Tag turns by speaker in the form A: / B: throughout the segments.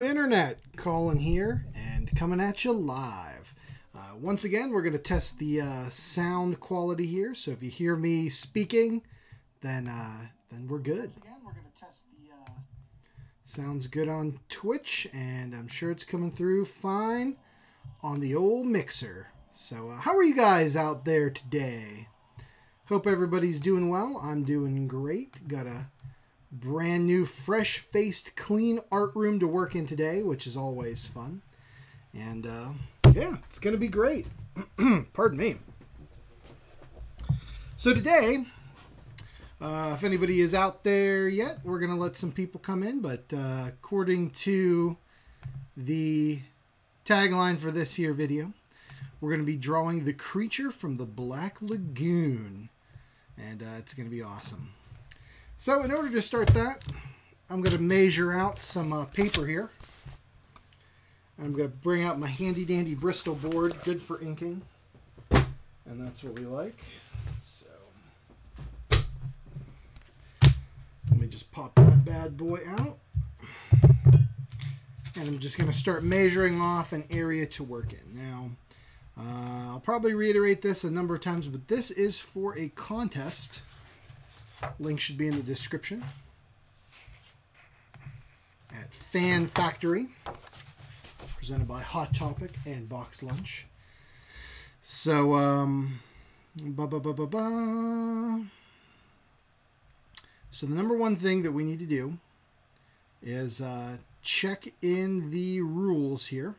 A: Internet, Colin here and coming at you live. Once again, we're going to test the sound quality here. So if you hear me speaking, then we're good. Once again, we're going to test the sounds good on Twitch, and I'm sure it's coming through fine on the old mixer. So how are you guys out there today? Hope everybody's doing well. I'm doing great. Got a brand new, fresh-faced, clean art room to work in today, which is always fun. And, yeah, it's going to be great. Pardon me. So today, if anybody is out there yet, we're going to let some people come in. But according to the tagline for this here video, we're going to be drawing the creature from the Black Lagoon. And it's going to be awesome. So in order to start that, I'm going to measure out some paper here. I'm going to bring out my handy dandy Bristol board, good for inking. And that's what we like. So let me just pop that bad boy out. And I'm just going to start measuring off an area to work in. Now, I'll probably reiterate this a number of times, but this is for a contest. Link should be in the description. At Fan Factory, presented by Hot Topic and Box Lunch. So, so the number one thing that we need to do is check in the rules here,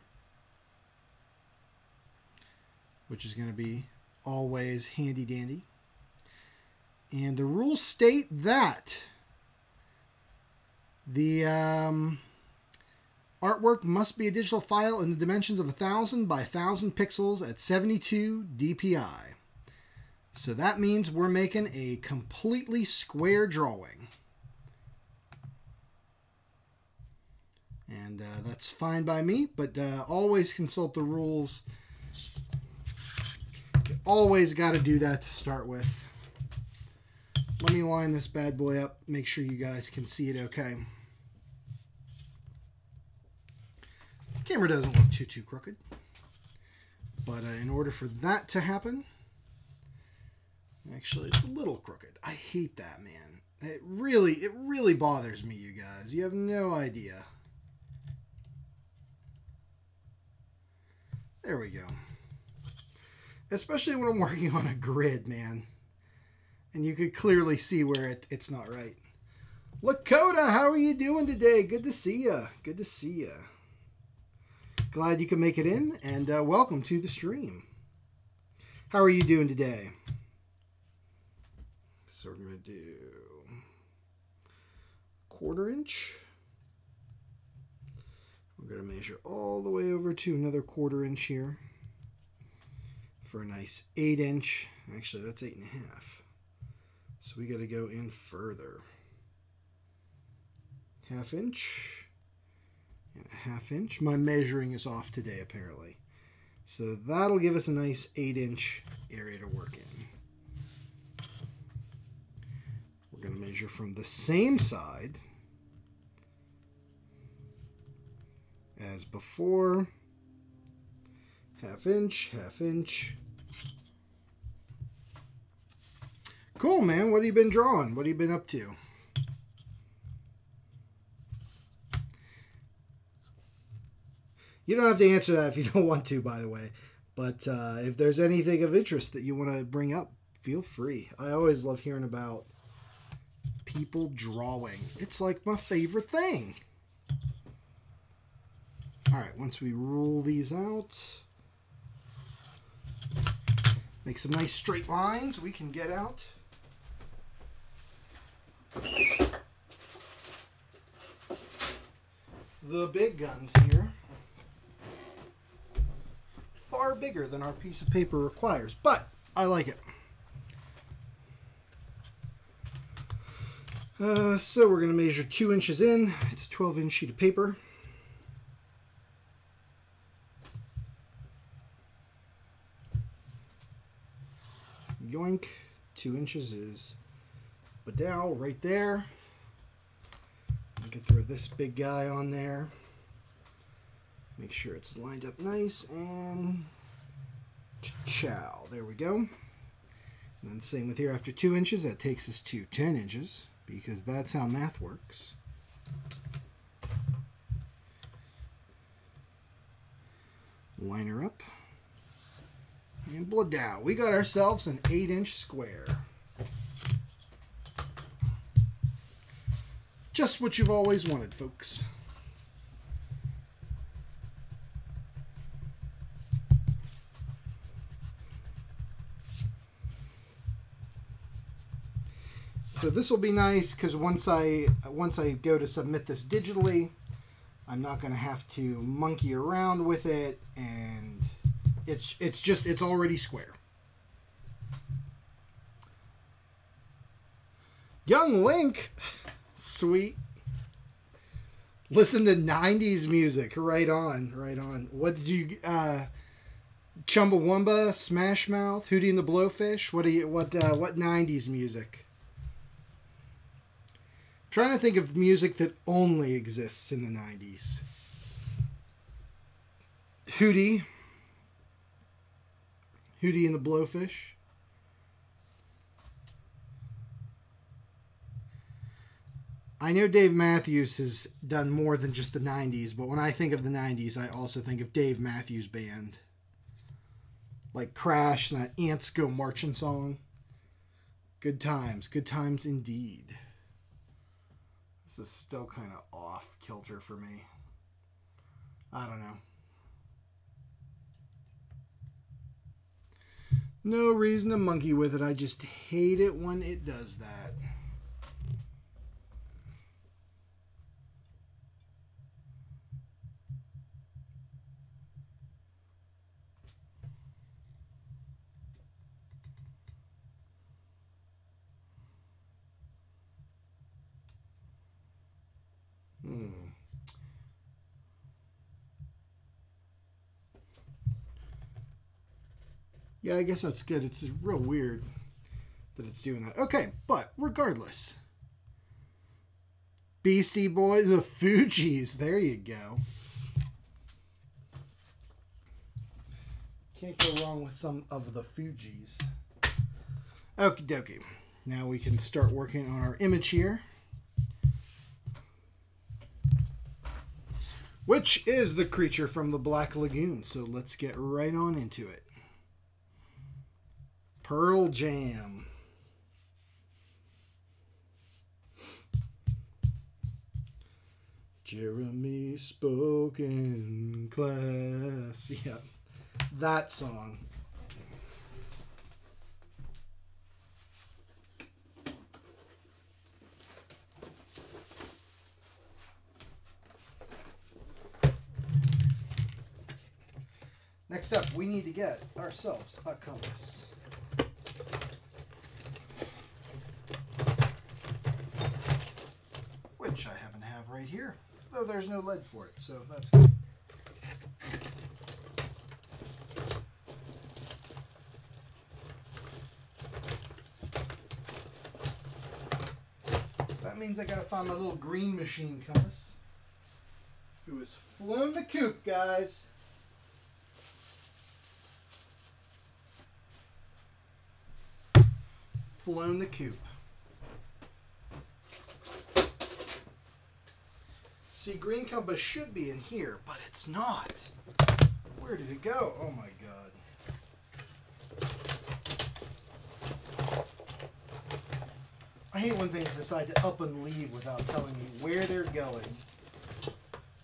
A: which is going to be always handy dandy. And the rules state that the artwork must be a digital file in the dimensions of 1000 by 1000 pixels at 72 dpi. So that means we're making a completely square drawing. And that's fine by me, but always consult the rules. You always got to do that to start with. Let me line this bad boy up, make sure you guys can see it okay. The camera doesn't look too crooked. But in order for that to happen, actually it's a little crooked. I hate that, man. It really bothers me, you guys. You have no idea. There we go. Especially when I'm working on a grid, man. And you could clearly see where it's not right. Lakota, how are you doing today? Good to see you. Good to see you. Glad you can make it in, and welcome to the stream. How are you doing today? So we're going to do 1/4 inch. We're going to measure all the way over to another 1/4 inch here for a nice 8 inch. Actually, that's 8 1/2. So we got to go in further. 1/2 inch and 1/2 inch. My measuring is off today, apparently. So that'll give us a nice 8 inch area to work in. We're going to measure from the same side as before. 1/2 inch, 1/2 inch. Cool, man. What have you been drawing? What have you been up to? You don't have to answer that if you don't want to, by the way. But if there's anything of interest that you want to bring up, feel free. I always love hearing about people drawing. It's like my favorite thing. All right, once we rule these out, make some nice straight lines, we can get out the big guns here. Far bigger than our piece of paper requires, but I like it. So we're going to measure 2 inches in. It's a 12-inch sheet of paper. Yoink. 2 inches is Badow right there. I can throw this big guy on there. Make sure it's lined up nice and chow. There we go. And then same with here. After 2 inches, that takes us to 10 inches because that's how math works. Line her up. And blood down. We got ourselves an 8-inch square. Just what you've always wanted, folks. So this will be nice because once I go to submit this digitally, I'm not going to have to monkey around with it, and it's already square. Young Link, sweet. Listen to 90s music. Right on, right on. What did you Chumbawamba, Smash Mouth, Hootie and the Blowfish? What 90s music? I'm trying to think of music that only exists in the 90s. Hootie and the Blowfish. I know Dave Matthews has done more than just the 90s, but when I think of the 90s, I also think of Dave Matthews Band. Like Crash and that Ants Go Marching song. Good times indeed. This is still kind of off kilter for me. I don't know. No reason to monkey with it. I just hate it when it does that. Yeah, I guess that's good. It's real weird that it's doing that. Okay, but regardless. Beastie Boys, the Fugees. There you go. Can't go wrong with some of the Fugees. Okie dokie. Now we can start working on our image here. Which is the creature from the Black Lagoon. So let's get right on into it. Pearl Jam. Jeremy spoke in class. Yeah, that song. Next up, we need to get ourselves a compass. Which I happen to have right here, though there's no lead for it, so that's good. So that means I gotta find my little green machine compass, who has flown the coop, guys. Flown the coop. See, green compass should be in here, but it's not. Where did it go? Oh my god. I hate when things decide to up and leave without telling me where they're going,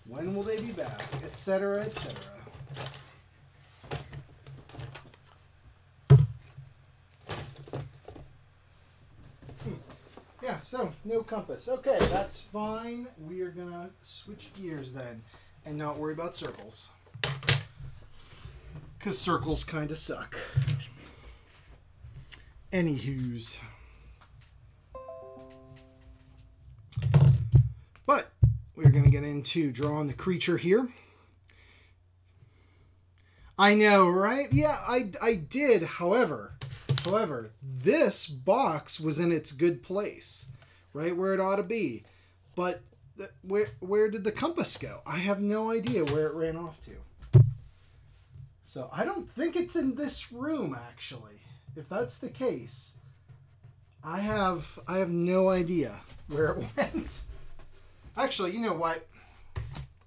A: when will they be back, etc., etc. Yeah, so no compass. Okay, that's fine. We are gonna switch gears then and not worry about circles, because circles kind of suck. Anywho's. But we're gonna get into drawing the creature here. I know, right? Yeah, I did. However, this box was in its good place, right where it ought to be. But where did the compass go? I have no idea where it ran off to. So I don't think it's in this room, actually. If that's the case, I have no idea where it went. Actually, you know what?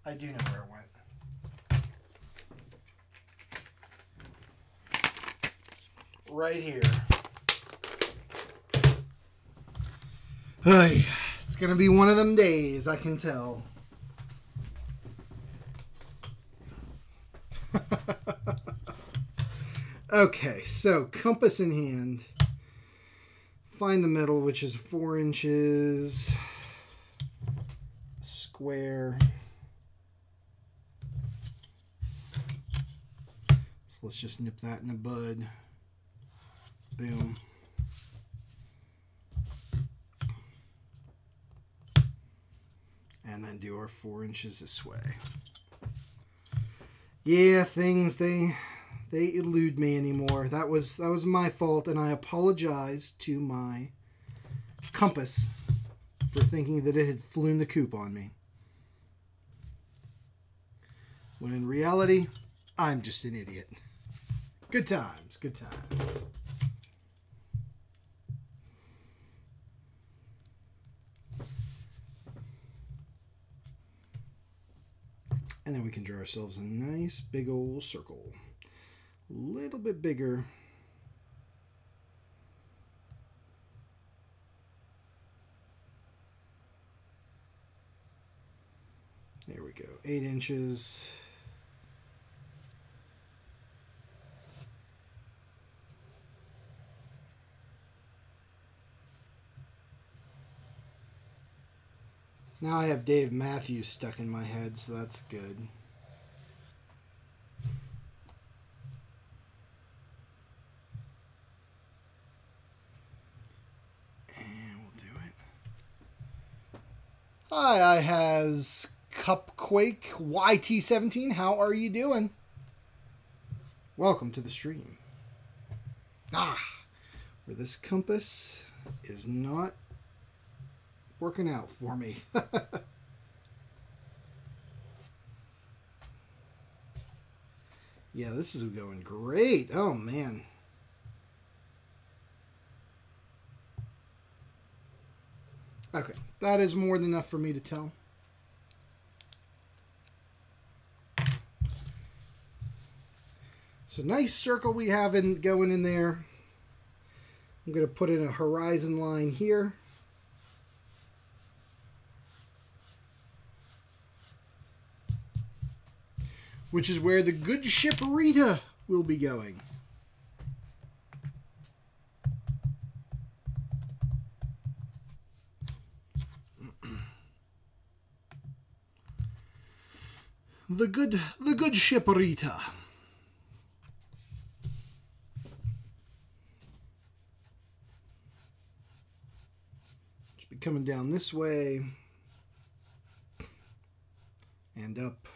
A: I do know where it went. Right here. Hey, it's gonna be one of them days, I can tell. Okay, so compass in hand. Find the middle, which is 4 inches. Square. So let's just nip that in the bud. Boom. And then do our 4 inches this way. Yeah, things they elude me anymore. That was my fault, and I apologize to my compass for thinking that it had flown the coop on me. When in reality, I'm just an idiot. Good times, good times. And then we can draw ourselves a nice big old circle. A little bit bigger. There we go, 8 inches. Now I have Dave Matthews stuck in my head, so that's good. And we'll do it. Hi, I has Cupquake YT17. How are you doing? Welcome to the stream. Where this compass is not working out for me. Yeah, this is going great. Oh, man. Okay, that is more than enough for me to tell. So nice circle we have going in there. I'm going to put in a horizon line here. Which is where the good ship Rita will be going. The good ship Rita. Should be coming down this way and up.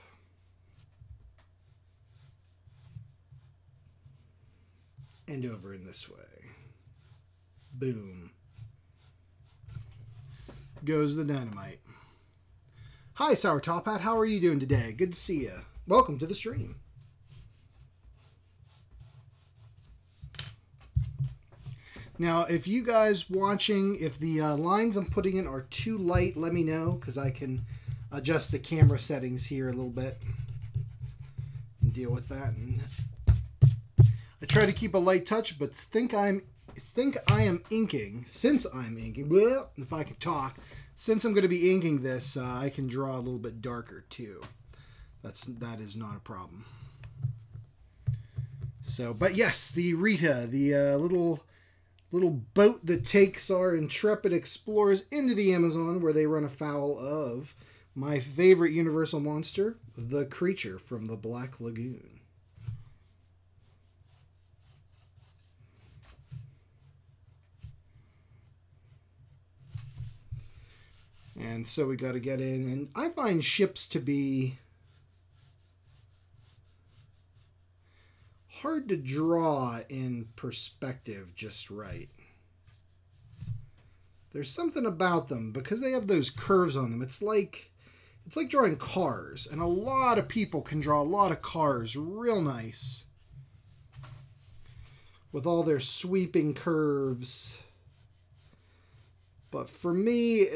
A: And over in this way. Boom. Goes the dynamite. Hi, Sour Top Hat. How are you doing today? Good to see you. Welcome to the stream. Now, if you guys watching, if the lines I'm putting in are too light, let me know, because I can adjust the camera settings here a little bit and deal with that. And I try to keep a light touch, but think I am inking. Since I'm inking, well, if I can talk, since I'm going to be inking this, I can draw a little bit darker too. That is not a problem. So, but yes, the Rita, the little boat that takes our intrepid explorers into the Amazon, where they run afoul of my favorite universal monster, the creature from the Black Lagoon. And so we got to get in, and I find ships to be hard to draw in perspective just right. There's something about them because they have those curves on them. It's like drawing cars, and a lot of people can draw a lot of cars real nice with all their sweeping curves. But for me,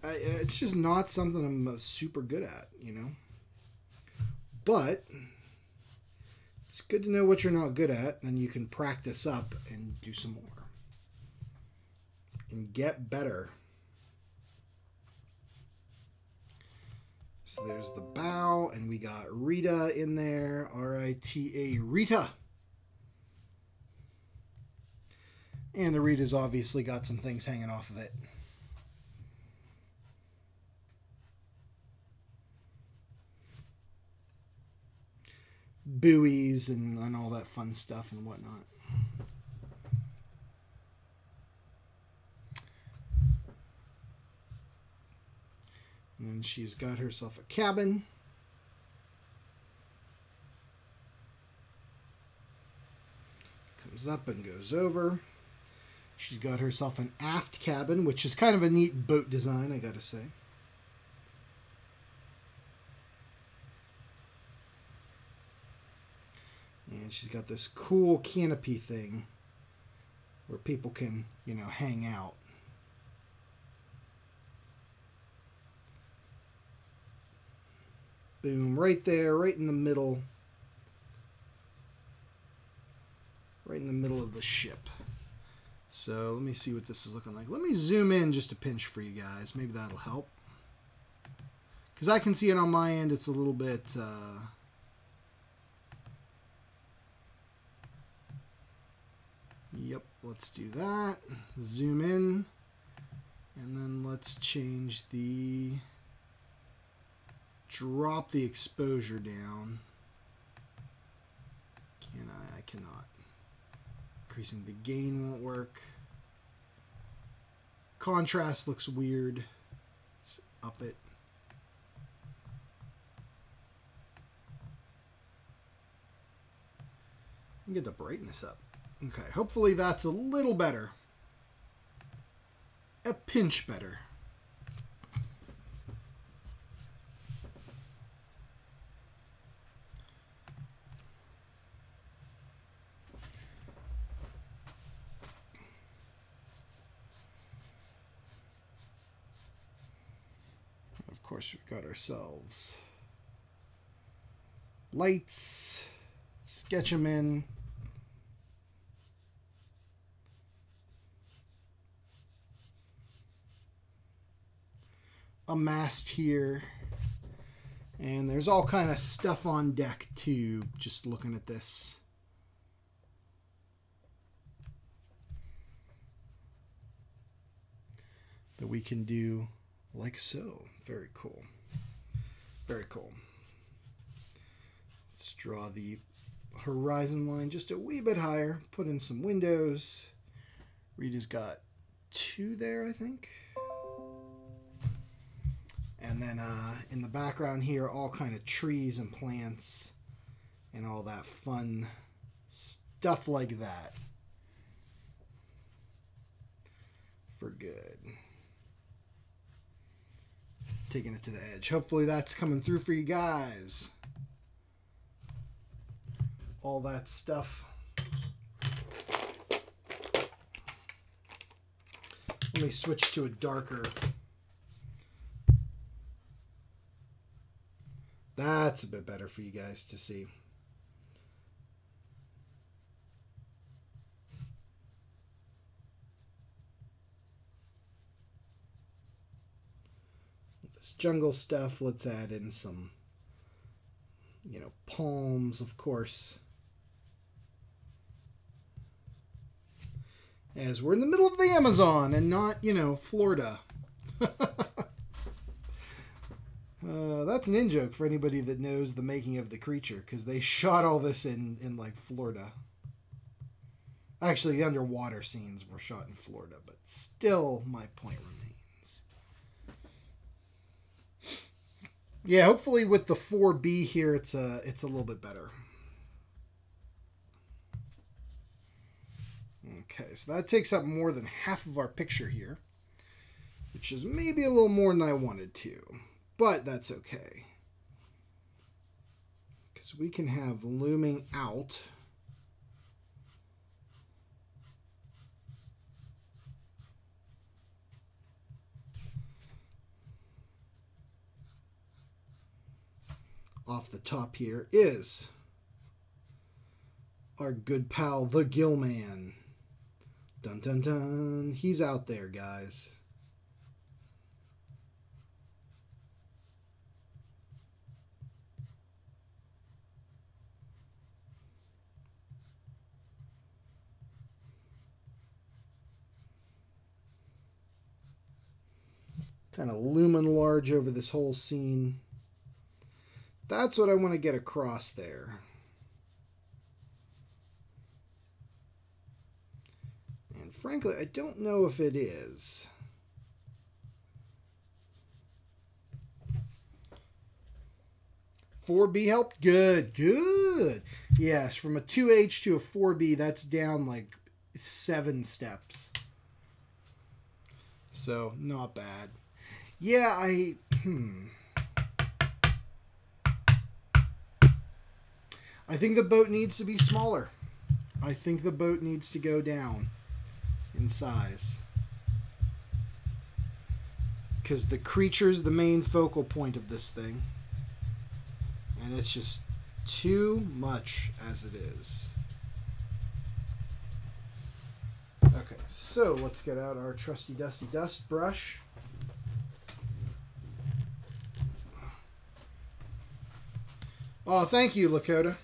A: it's just not something I'm super good at, you know. But it's good to know what you're not good at, and you can practice up and do some more and get better. So there's the bow, and we got Rita in there, R-I-T-A, Rita. And the Rita's obviously got some things hanging off of it. Buoys and all that fun stuff and whatnot. And then she's got herself a cabin. Comes up and goes over. She's got herself an aft cabin, which is kind of a neat boat design, I gotta say. And she's got this cool canopy thing where people can, you know, hang out. Boom, right there, right in the middle. Right in the middle of the ship. So let me see what this is looking like. Let me zoom in just a pinch for you guys. Maybe that'll help. Because I can see it on my end. It's a little bit... Yep, let's do that. Zoom in. And then let's change the... Drop the exposure down. Can I? I cannot. Increasing the gain won't work. Contrast looks weird. Let's up it. And get the brightness up. Okay, hopefully that's a little better. A pinch better. Of course, we've got ourselves lights, sketch them in. A mast here. And there's all kind of stuff on deck too, just looking at this. That we can do like so. Very cool. Very cool. Let's draw the horizon line just a wee bit higher. Put in some windows. Rita's got 2 there, I think. And then in the background here, all kind of trees and plants and all that fun stuff like that. For good. Taking it to the edge. Hopefully that's coming through for you guys. All that stuff. Let me switch to a darker. That's a bit better for you guys to see. This jungle stuff, let's add in some, you know, palms, of course. As we're in the middle of the Amazon and not, you know, Florida. That's an in-joke for anybody that knows the making of The Creature, because they shot all this in like Florida. Actually, the underwater scenes were shot in Florida, but still my point remains. Yeah, hopefully with the 4B here, it's a little bit better. Okay, so that takes up more than half of our picture here. which is maybe a little more than I wanted to, but that's okay. Because we can have looming out. Off the top here is our good pal, the Gill Man. Dun dun dun. He's out there, guys. Kind of looming large over this whole scene. That's what I want to get across there. And frankly, I don't know if it is. $4B helped? Good, good. Yes, from a 2H to a 4B, that's down like 7 steps. So, not bad. Yeah, I think the boat needs to be smaller. I think the boat needs to go down in size. Because the creature's the main focal point of this thing. And it's just too much as it is. Okay, so let's get out our trusty dusty dust brush. Oh, thank you, Lakota.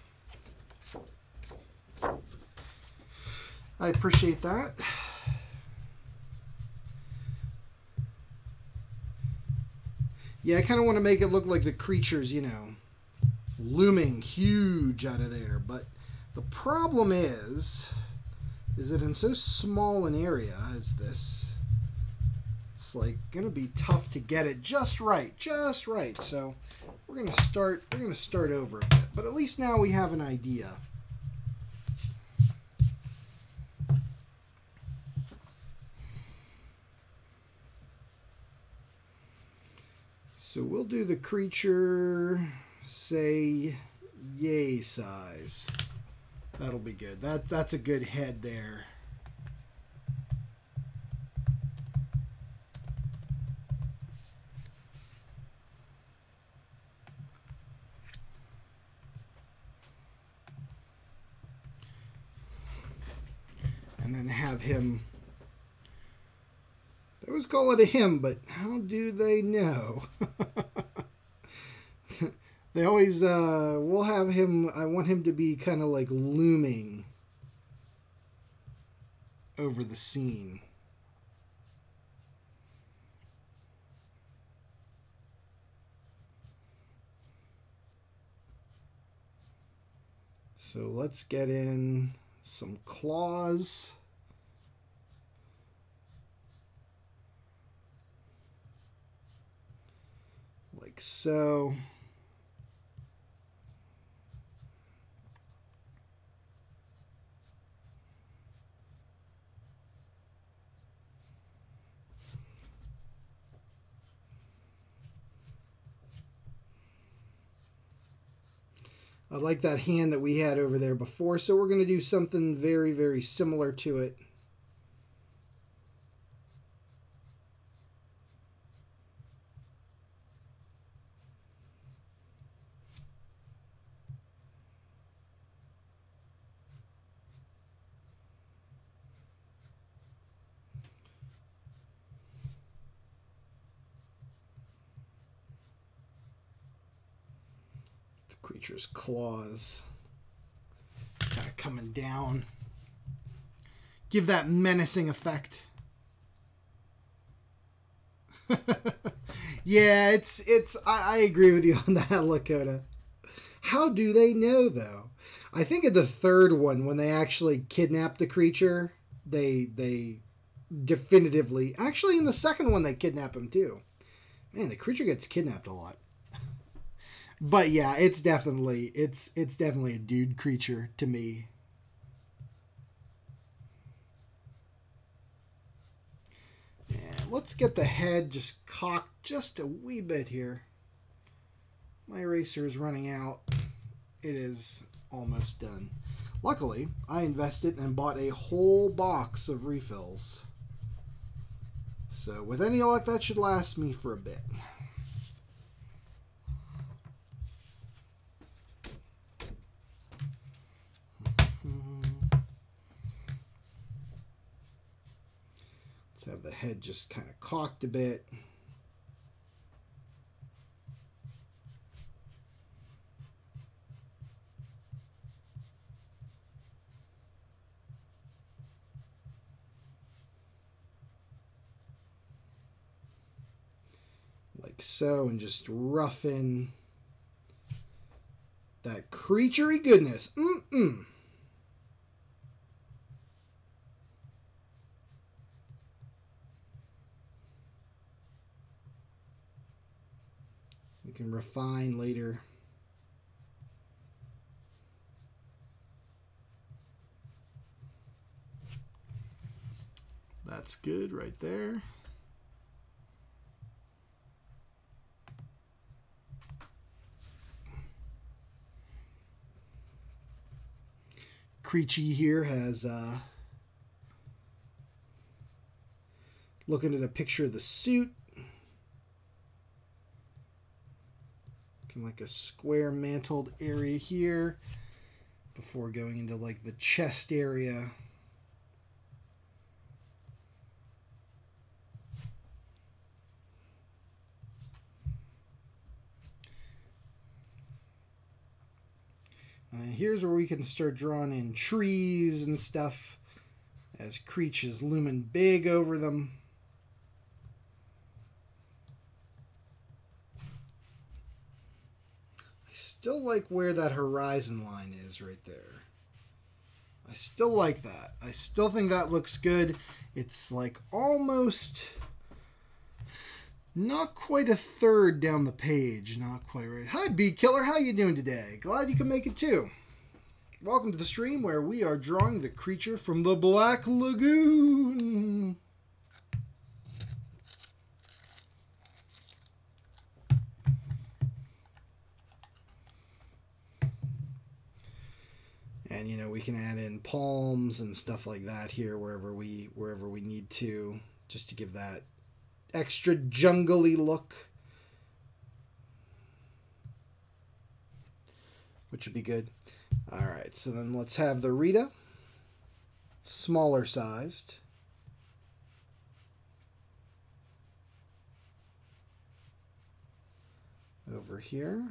A: I appreciate that. Yeah, I kind of want to make it look like the creature's, you know, looming huge out of there. But the problem is that in so small an area as this, it's like going to be tough to get it just right. So we're going to start over a bit. But at least now we have an idea. So we'll do the creature, say, yay size. That'll be good. That's a good head there. And then have him... They always call it a him, but how do they know? They always, we'll have him, I want him to be kind of like looming over the scene. So let's get in some claws. Like so. I like that hand that we had over there before, so we're going to do something very, very similar to it. Creature's claws kind of coming down. Give that menacing effect. Yeah, I agree with you on that, Lakota. How do they know, though? I think at the third one, when they actually kidnapped the creature, they definitively... Actually, in the second one, they kidnap him, too. Man, the creature gets kidnapped a lot. But yeah, it's definitely a dude creature to me. And let's get the head just cocked just a wee bit here. My eraser is running out. It is almost done. Luckily, I invested and bought a whole box of refills. So with any luck, that should last me for a bit. Let's have the head just kind of cocked a bit. Like so, and just roughen that creaturey goodness. We can refine later. That's good right there. Creechy here has looking at a picture of the suit. Like a square mantled area here before going into like the chest area. Here's where we can start drawing in trees and stuff as Creech is looming big over them. Still like where that horizon line is right there. I still like that. I still think that looks good. It's like almost not quite a third down the page. Not quite right. Hi, Bee Killer. How you doing today? Glad you can make it too. Welcome to the stream where we are drawing the creature from the Black Lagoon. And you know, we can add in palms and stuff like that here wherever we need to, just to give that extra jungly look, which would be good. All right, so then let's have the Rita, smaller sized. Over here.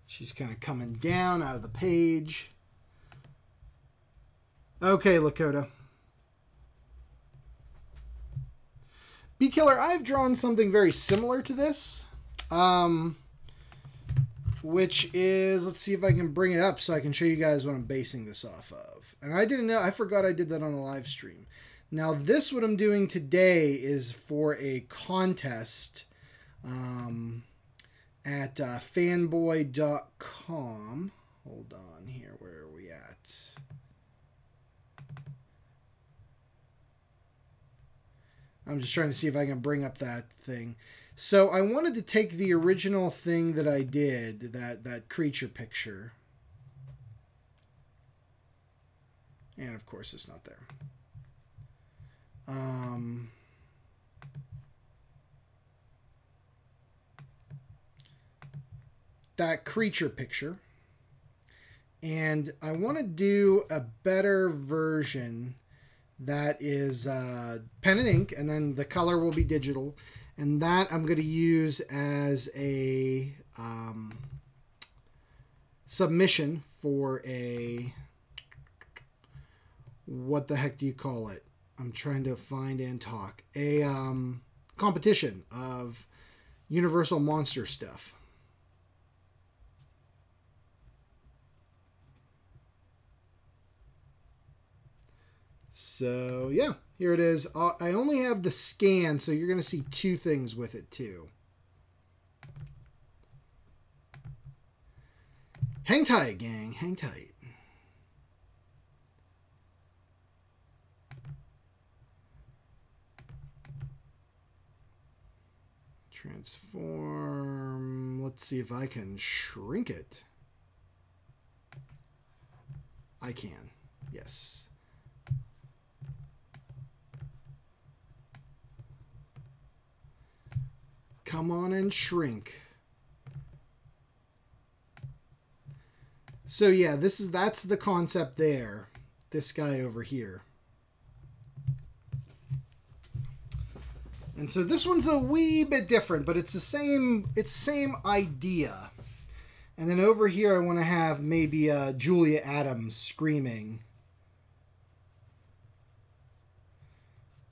A: She's kind of coming down out of the page. Okay, Lakota. Bee Killer, I've drawn something very similar to this. Which is, let's see if I can bring it up so I can show you guys what I'm basing this off of. And I didn't know, I forgot I did that on the live stream. Now this, what I'm doing today is for a contest. At fanboy.com. Hold on here. Where are we at? I'm just trying to see if I can bring up that thing. So I wanted to take the original thing that I did, that creature picture. And of course it's not there. That creature picture, and I want to do a better version that is pen and ink, and then the color will be digital, and that I'm going to use as a submission for a, what the heck do you call it? I'm trying to find and talk. A competition of Universal Monster stuff. So, yeah, here it is. I only have the scan, so you're going to see two things with it, too. Hang tight, gang. Hang tight. Transform. Let's see if I can shrink it. I can. Yes. Come on and shrink. So yeah, that's the concept there. This guy over here. And so this one's a wee bit different, but it's the same idea. And then over here I want to have maybe Julia Adams screaming.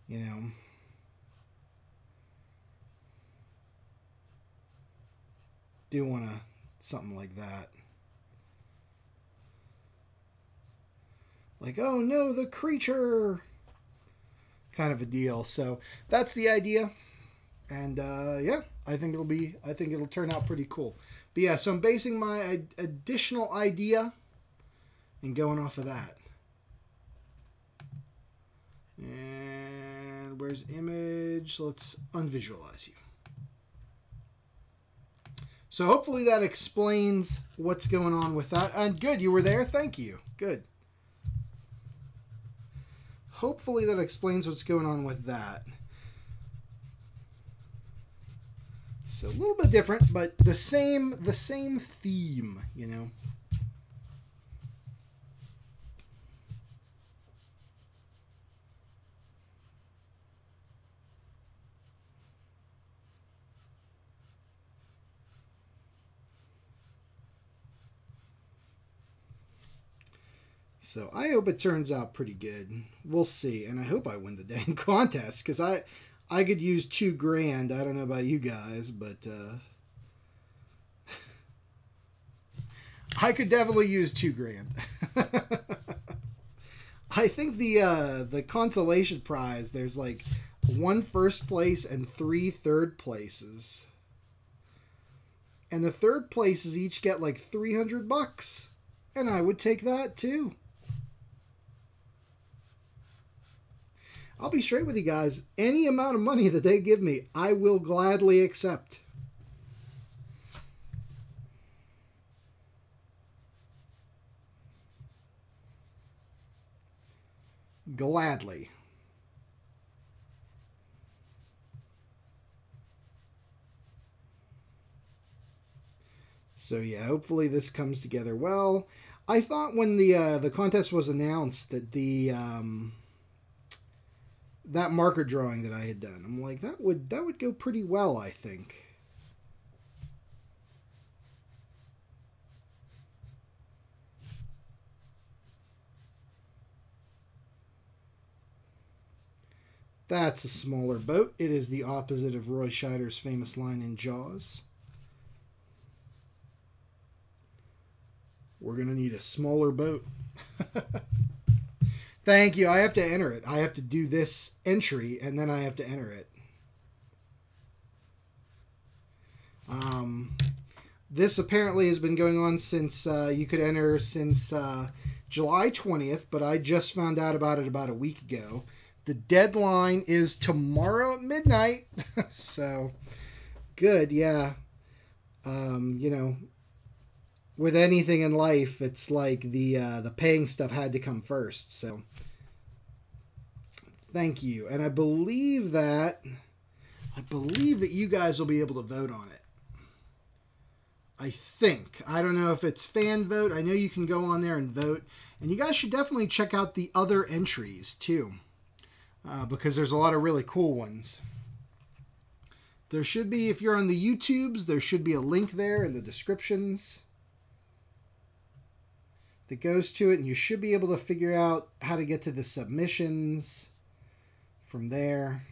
A: You know. Do want something like that. Like, oh no, the creature! Kind of a deal. So that's the idea. And yeah, I think it'll turn out pretty cool. But yeah, so I'm basing my additional idea and going off of that. And where's image? Let's unvisualize you. So hopefully that explains what's going on with that. And good, you were there. Thank you. Good. Hopefully that explains what's going on with that. So a little bit different, but the same theme, you know. So I hope it turns out pretty good. We'll see. And I hope I win the dang contest, because I could use $2,000. I don't know about you guys, but I could definitely use $2,000. I think the consolation prize, there's like 1 first place and 3 third places. And the third places each get like $300. And I would take that too. I'll be straight with you guys. Any amount of money that they give me, I will gladly accept. Gladly. So yeah, hopefully this comes together well. I thought when the contest was announced that that marker drawing that I had done, I'm like, that would go pretty well, I think. That's a smaller boat. It is the opposite of Roy Scheider's famous line in Jaws. We're going to need a smaller boat. Thank you. I have to enter it. I have to do this entry, and then I have to enter it. This apparently has been going on since, you could enter since July 20th, but I just found out about it about a week ago. The deadline is tomorrow at midnight. So, good, yeah. You know, with anything in life, it's like the paying stuff had to come first. So, thank you. And I believe that you guys will be able to vote on it. I think. I don't know if it's fan vote. I know you can go on there and vote. And you guys should definitely check out the other entries, too. Because there's a lot of really cool ones. There should be, if you're on the YouTubes, there should be a link there in the descriptions that goes to it, and you should be able to figure out how to get to the submissions from there.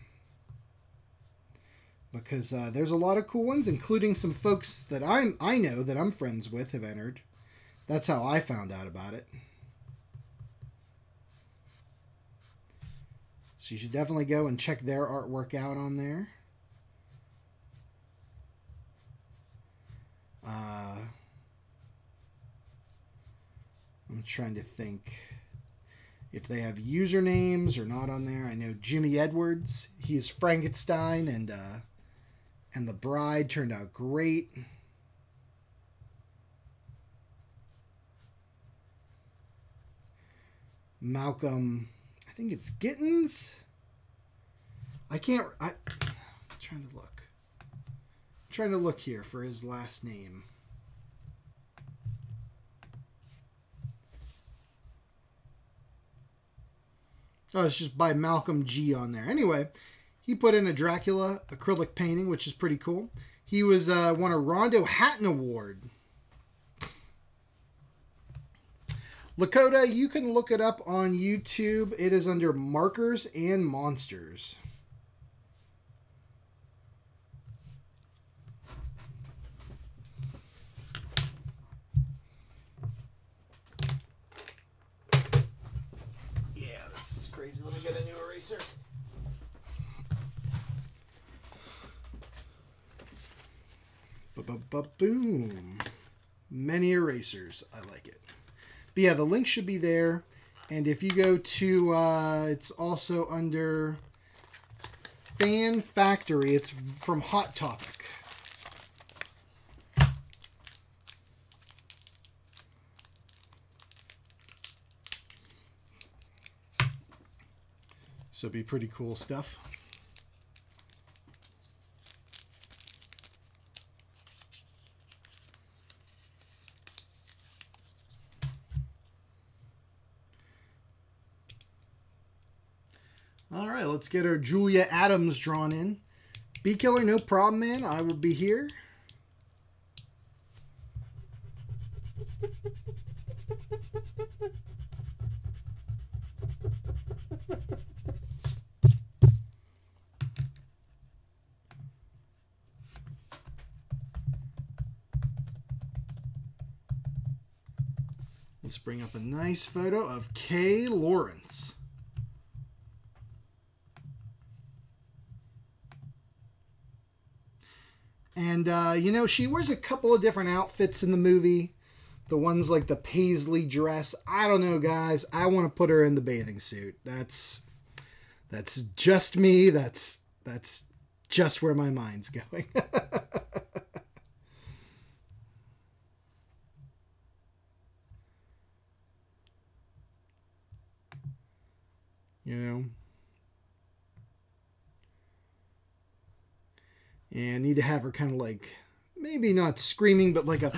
A: Because there's a lot of cool ones, including some folks that I know that I'm friends with have entered. That's how I found out about it. So you should definitely go and check their artwork out on there. trying to think if they have usernames or not on there. I know Jimmy Edwards, he is Frankenstein, and The Bride turned out great. Malcolm, I think it's Gittins. I'm trying to look. I'm trying to look here for his last name. Oh, it's just by Malcolm G on there. Anyway, he put in a Dracula acrylic painting, which is pretty cool. He was won a Rondo Hatton Award. Lakota, you can look it up on YouTube. It is under Markers and Monsters. Yeah, this is crazy. Let me get a new eraser. Boom. Many erasers. I like it. But yeah, the link should be there. And if you go to, it's also under Fan Factory. It's from Hot Topic. So it'd be pretty cool stuff. All right, let's get our Julia Adams drawn in. Bee Killer, no problem, man. I will be here. Let's bring up a nice photo of Kay Lawrence. And, you know, she wears a couple of different outfits in the movie. The ones like the paisley dress. I don't know, guys. I want to put her in the bathing suit. That's just me. That's just where my mind's going. You know? And I need to have her kind of like, maybe not screaming, but like a,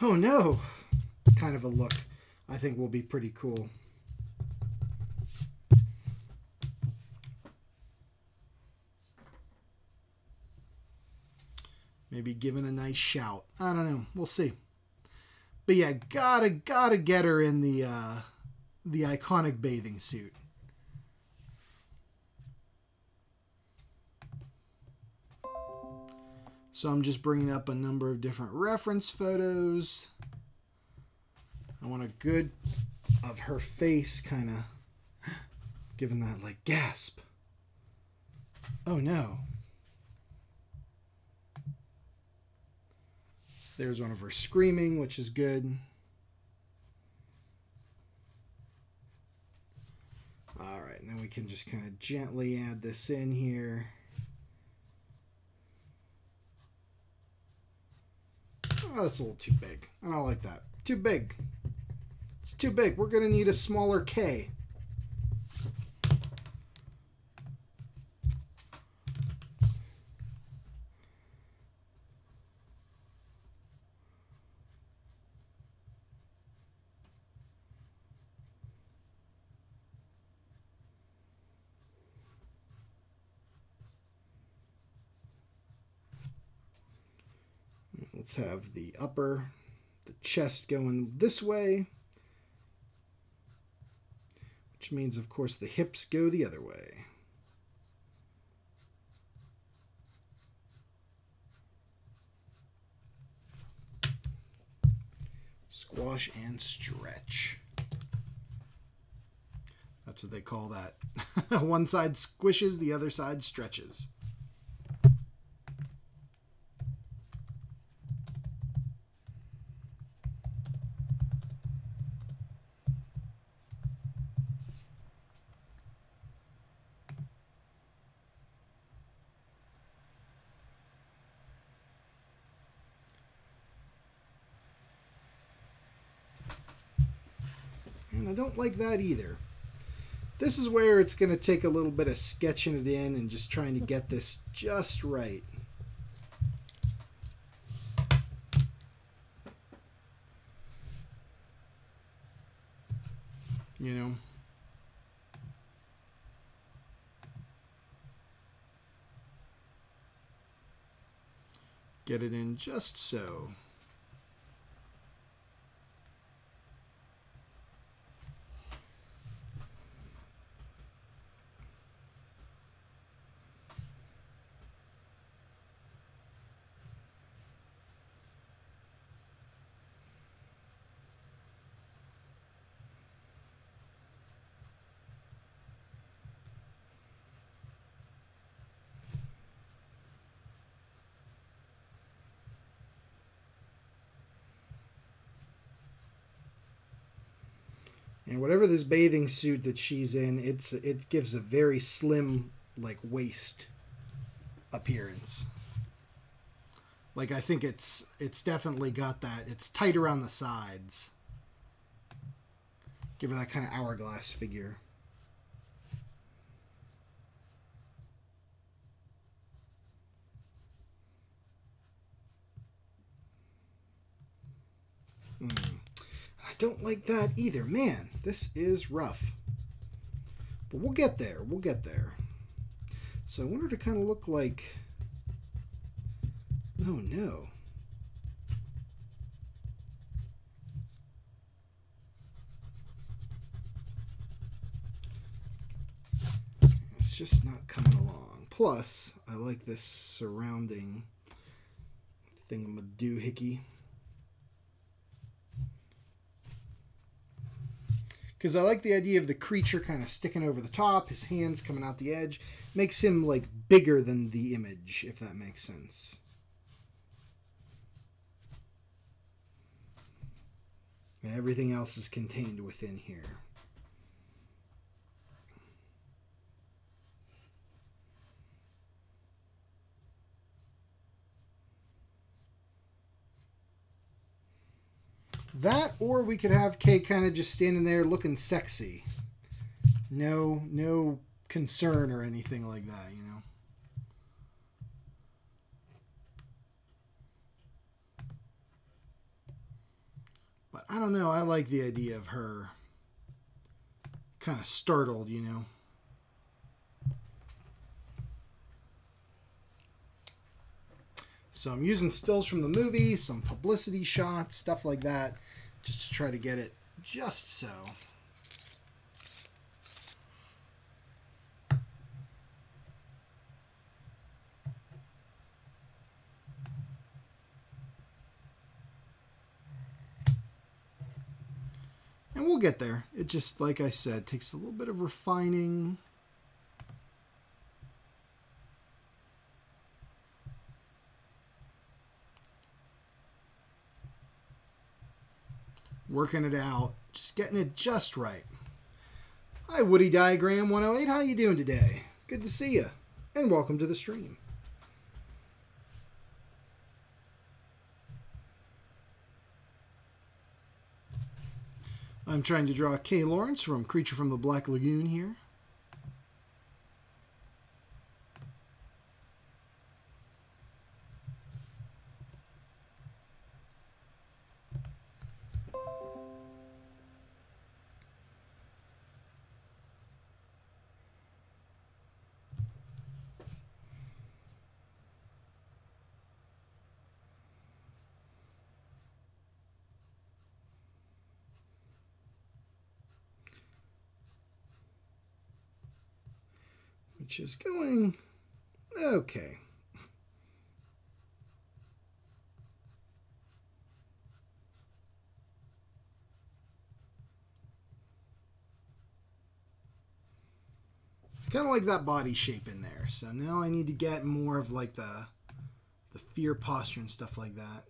A: oh no, kind of a look. I think will be pretty cool. Maybe giving a nice shout. I don't know. We'll see. But yeah, gotta get her in the iconic bathing suit. So I'm just bringing up a number of different reference photos. I want a good of her face kind of giving that like gasp. Oh no. There's one of her screaming, which is good. All right, and then we can just kind of gently add this in here. Oh, that's a little too big. I don't like that. Too big. It's too big. We're going to need a smaller K. Let's have the chest going this way, which means, of course, the hips go the other way. Squash and stretch. That's what they call that. One side squishes, the other side stretches. I don't like that either. This is where it's going to take a little bit of sketching it in and just trying to get this just right. You know? Get it in just so. And whatever this bathing suit that she's in, it gives a very slim, like, waist appearance. Like, I think it's definitely got that. It's tight around the sides. Give her that kind of hourglass figure. I don't like that either. Man, this is rough. But we'll get there. We'll get there. So I want her to kind of look like... Oh, no. It's just not coming along. Plus, I like this surrounding thingamadoohickey. Because I like the idea of the creature kind of sticking over the top, his hands coming out the edge. Makes him, like, bigger than the image, if that makes sense. And everything else is contained within here. That, or we could have Kay kind of just standing there looking sexy. No concern or anything like that, you know. But I don't know, I like the idea of her kind of startled, you know. So I'm using stills from the movie, some publicity shots, stuff like that, just to try to get it just so. And we'll get there. It just, like I said, takes a little bit of refining. Working it out, just getting it just right. Hi, Woody Diagram 108. How you doing today? Good to see you, and welcome to the stream. I'm trying to draw Kay Lawrence from Creature from the Black Lagoon here. Which is going okay. Kind of like that body shape in there. So now I need to get more of like the fear posture and stuff like that.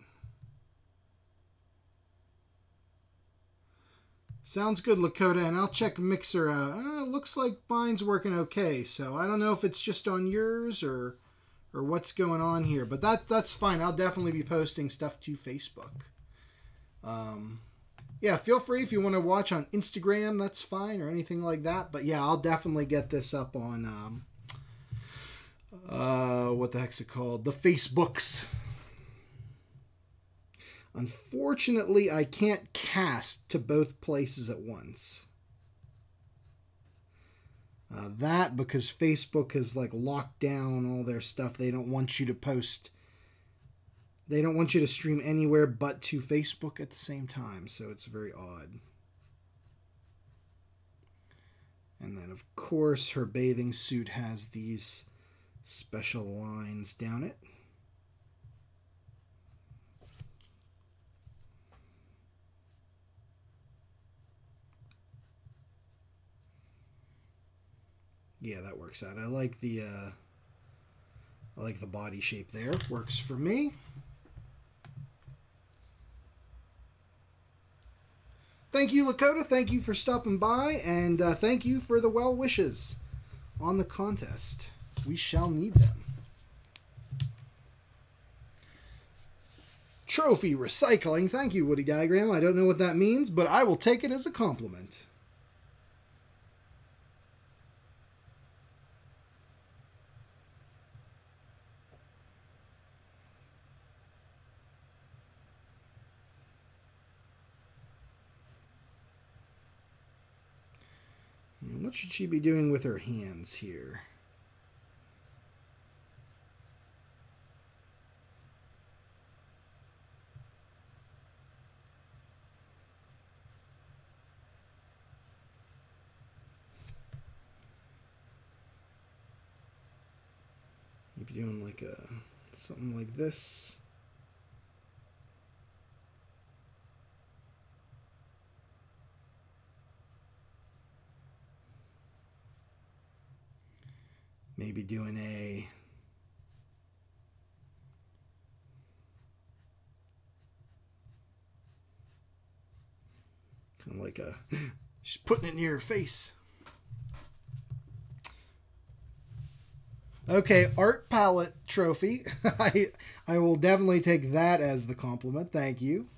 A: Sounds good, Lakota, and I'll check Mixer out. Looks like mine's working okay, so I don't know if it's just on yours or what's going on here, but that's fine. I'll definitely be posting stuff to Facebook. Yeah, feel free if you want to watch on Instagram, that's fine, or anything like that. But yeah, I'll definitely get this up on what the heck's it called? The Facebooks. Unfortunately, I can't cast to both places at once. That because Facebook has like locked down all their stuff. They don't want you to post. They don't want you to stream anywhere but to Facebook at the same time. So it's very odd. And then, of course, her bathing suit has these special lines down it. Yeah, that works out. I like the body shape there. Works for me. Thank you, Lakota. Thank you for stopping by, and thank you for the well wishes on the contest. We shall need them. Trophy recycling. Thank you, Woody Diagram. I don't know what that means, but I will take it as a compliment. What should she be doing with her hands here? Maybe doing like something like this. Maybe doing a kind of like a she's putting it near her face. Okay, art palette trophy. I will definitely take that as the compliment. Thank you.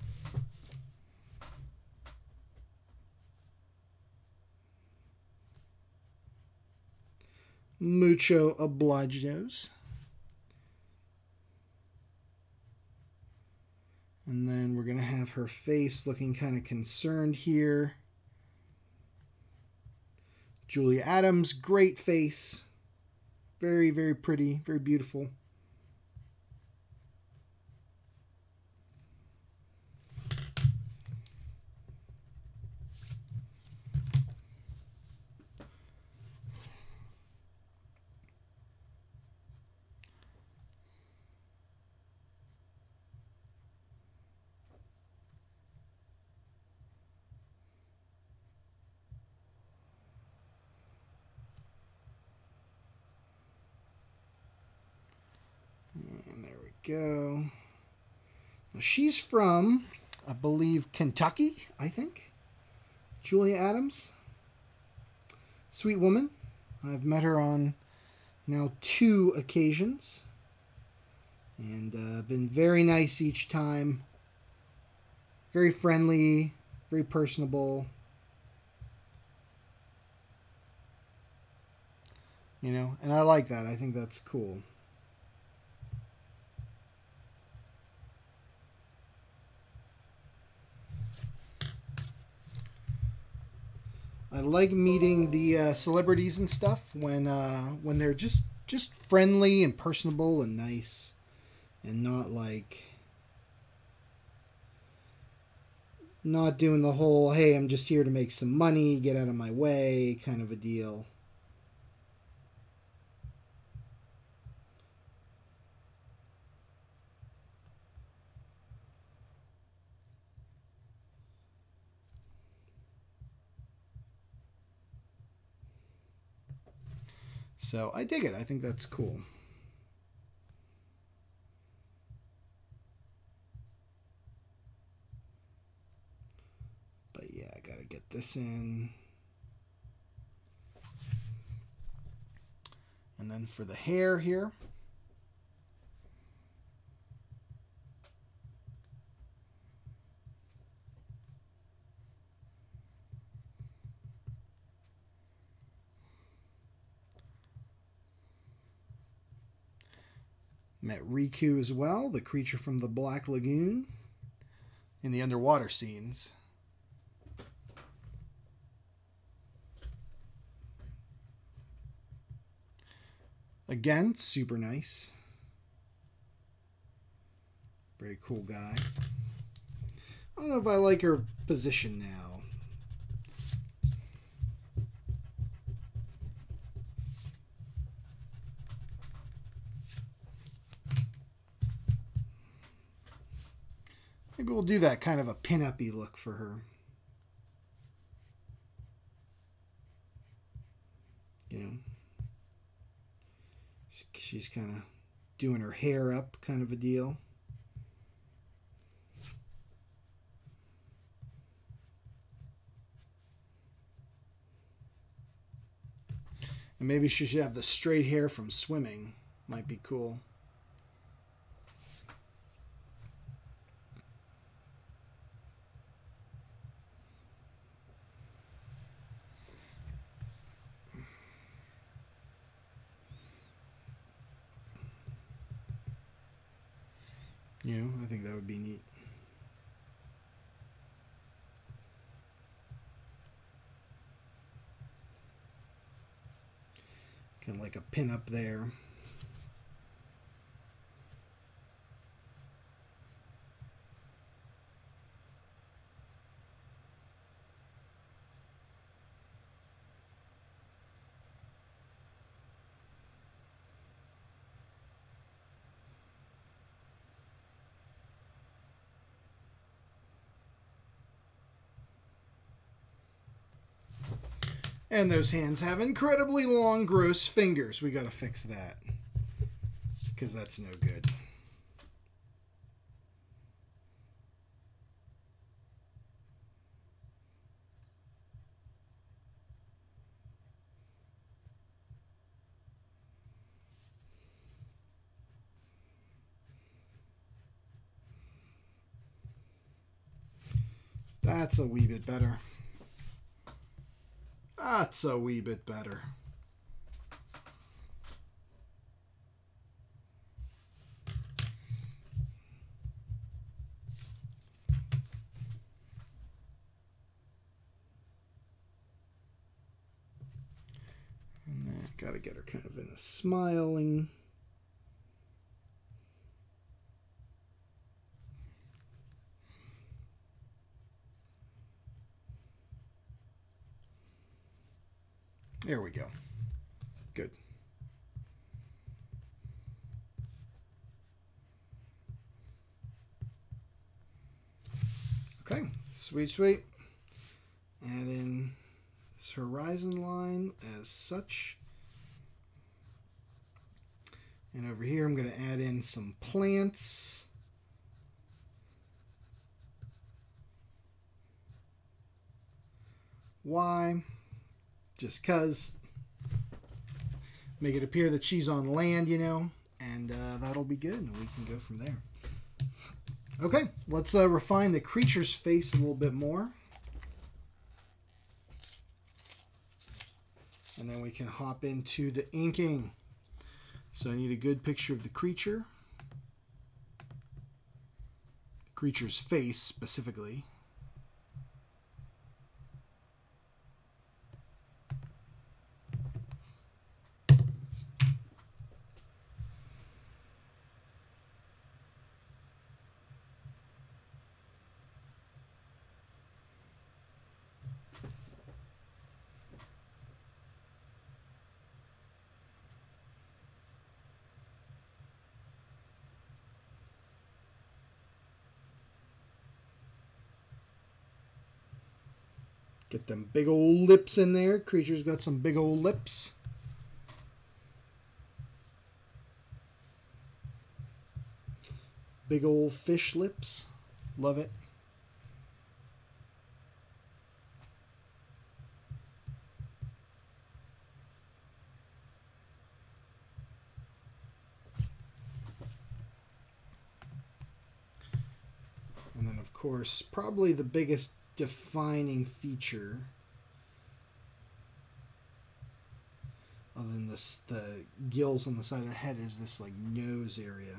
A: Mucho obligados. And then we're going to have her face looking kind of concerned here. Julia Adams, great face. Very, very pretty, very beautiful. And there we go. Now she's from, I believe, Kentucky, I think. Julia Adams. Sweet woman. I've met her on now 2 occasions. And been very nice each time. Very friendly, very personable. You know, and I like that. I think that's cool. I like meeting the celebrities and stuff when they're just friendly and personable and nice, and not like not doing the whole "hey, I'm just here to make some money, get out of my way" kind of a deal. So I dig it. I think that's cool. But yeah, I gotta get this in. And then for the hair here. Met Riku as well, the creature from the Black Lagoon, in the underwater scenes. Again, super nice. Very cool guy. I don't know if I like her position now. Maybe we'll do that kind of a pin-up-y look for her. You know, she's kind of doing her hair up, kind of a deal. And maybe she should have the straight hair from swimming. Might be cool. You know, I think that would be neat. Kind of like a pin up there. And those hands have incredibly long, gross fingers. We got to fix that, because that's no good. That's a wee bit better. That's a wee bit better. And then got to get her kind of in a smiling. There we go. Good. Okay, sweet, sweet. Add in this horizon line as such. And over here, I'm going to add in some plants. Why? Just because. Make it appear that she's on land, you know, and that'll be good, and we can go from there. Okay, let's refine the creature's face a little bit more. And then we can hop into the inking. So I need a good picture of the creature. The creature's face, specifically. Get them big old lips in there. Creature's got some big old lips. Big old fish lips. Love it. And then, of course, probably the biggest defining feature, other than the gills on the side of the head is this like nose area.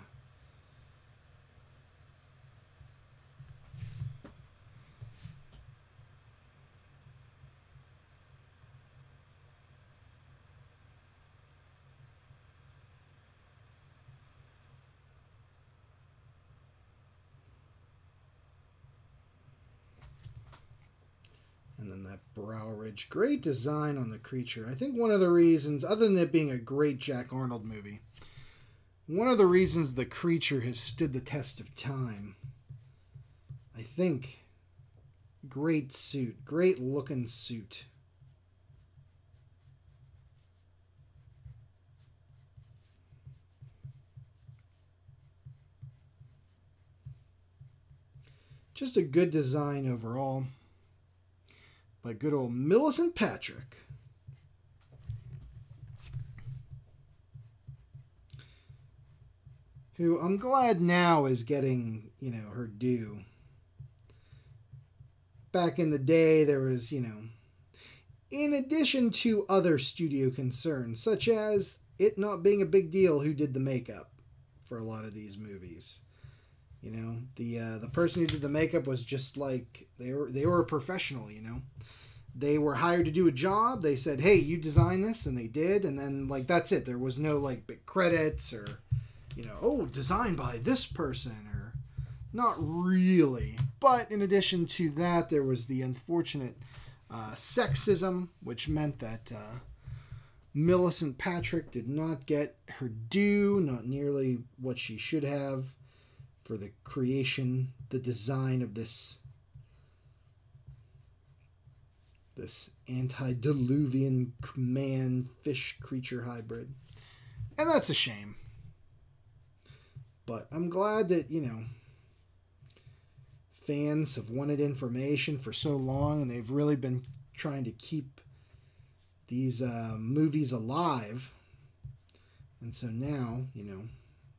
A: And then that brow ridge. Great design on the creature. I think one of the reasons, other than it being a great Jack Arnold movie, one of the reasons the creature has stood the test of time, I think, great suit. Great looking suit. Just a good design overall by good old Millicent Patrick. Who I'm glad now is getting, you know, her due. Back in the day, there was, you know, in addition to other studio concerns, such as it not being a big deal who did the makeup for a lot of these movies. You know, the person who did the makeup was just like, they were a professional, you know. They were hired to do a job. They said, hey, you design this, and they did. And then, like, that's it. There was no, like, big credits or, you know, oh, designed by this person, or not really. But in addition to that, there was the unfortunate sexism, which meant that Millicent Patrick did not get her due, not nearly what she should have for the creation, the design of this antediluvian man-fish creature hybrid. And that's a shame. But I'm glad that, you know, fans have wanted information for so long, and they've really been trying to keep these movies alive. And so now, you know,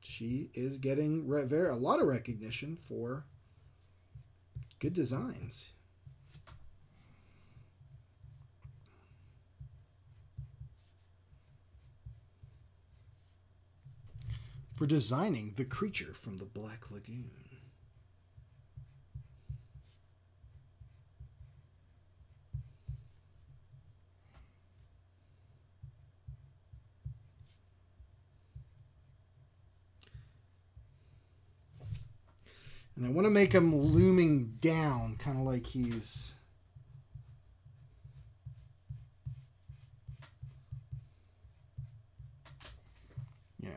A: she is getting a lot of recognition for good designs. For designing the creature from the Black Lagoon. And I want to make him looming down, kind of like he's... you know...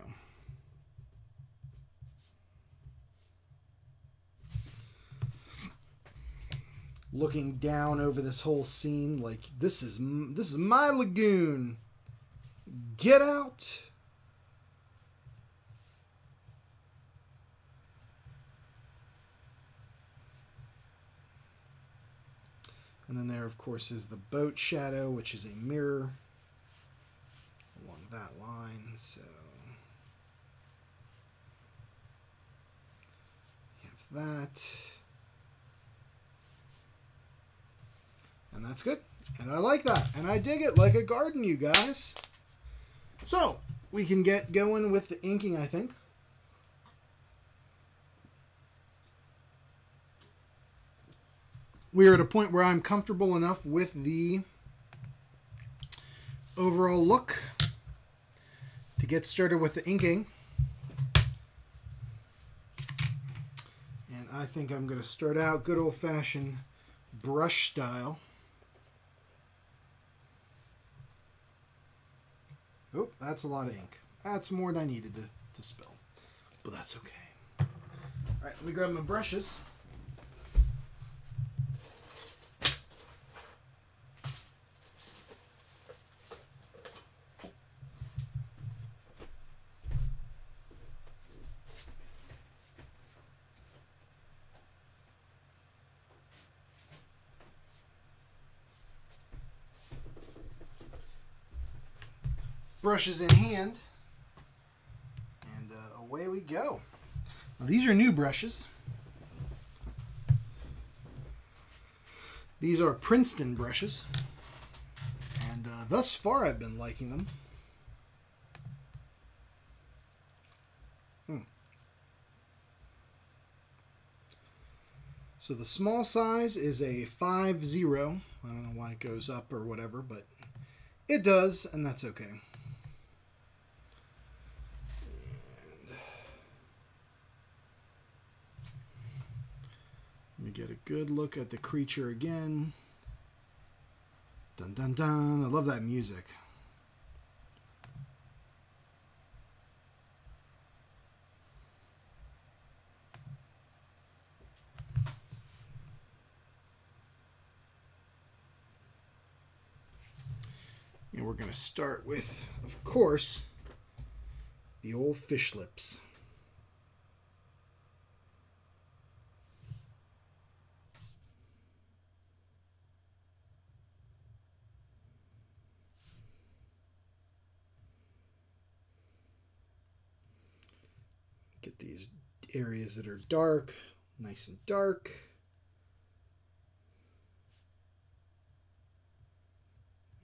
A: looking down over this whole scene like, this is my lagoon. Get out. And then there, of course, is the boat shadow, which is a mirror along that line. So you have that. And that's good. And I like that. And I dig it like a garden, you guys. So, we can get going with the inking, I think. We are at a point where I'm comfortable enough with the overall look to get started with the inking. And I think I'm going to start out good old-fashioned brush style. Oh, that's a lot of ink. That's more than I needed to spill. But that's okay. All right, let me grab my brushes. Brushes in hand, and away we go. Now, these are new brushes. These are Princeton brushes, and thus far I've been liking them. So the small size is a 5-0. I don't know why it goes up or whatever, but it does, and that's okay. Let me get a good look at the creature again. Dun dun dun. I love that music. And we're going to start with, of course, the old fish lips. Get these areas that are dark, nice and dark.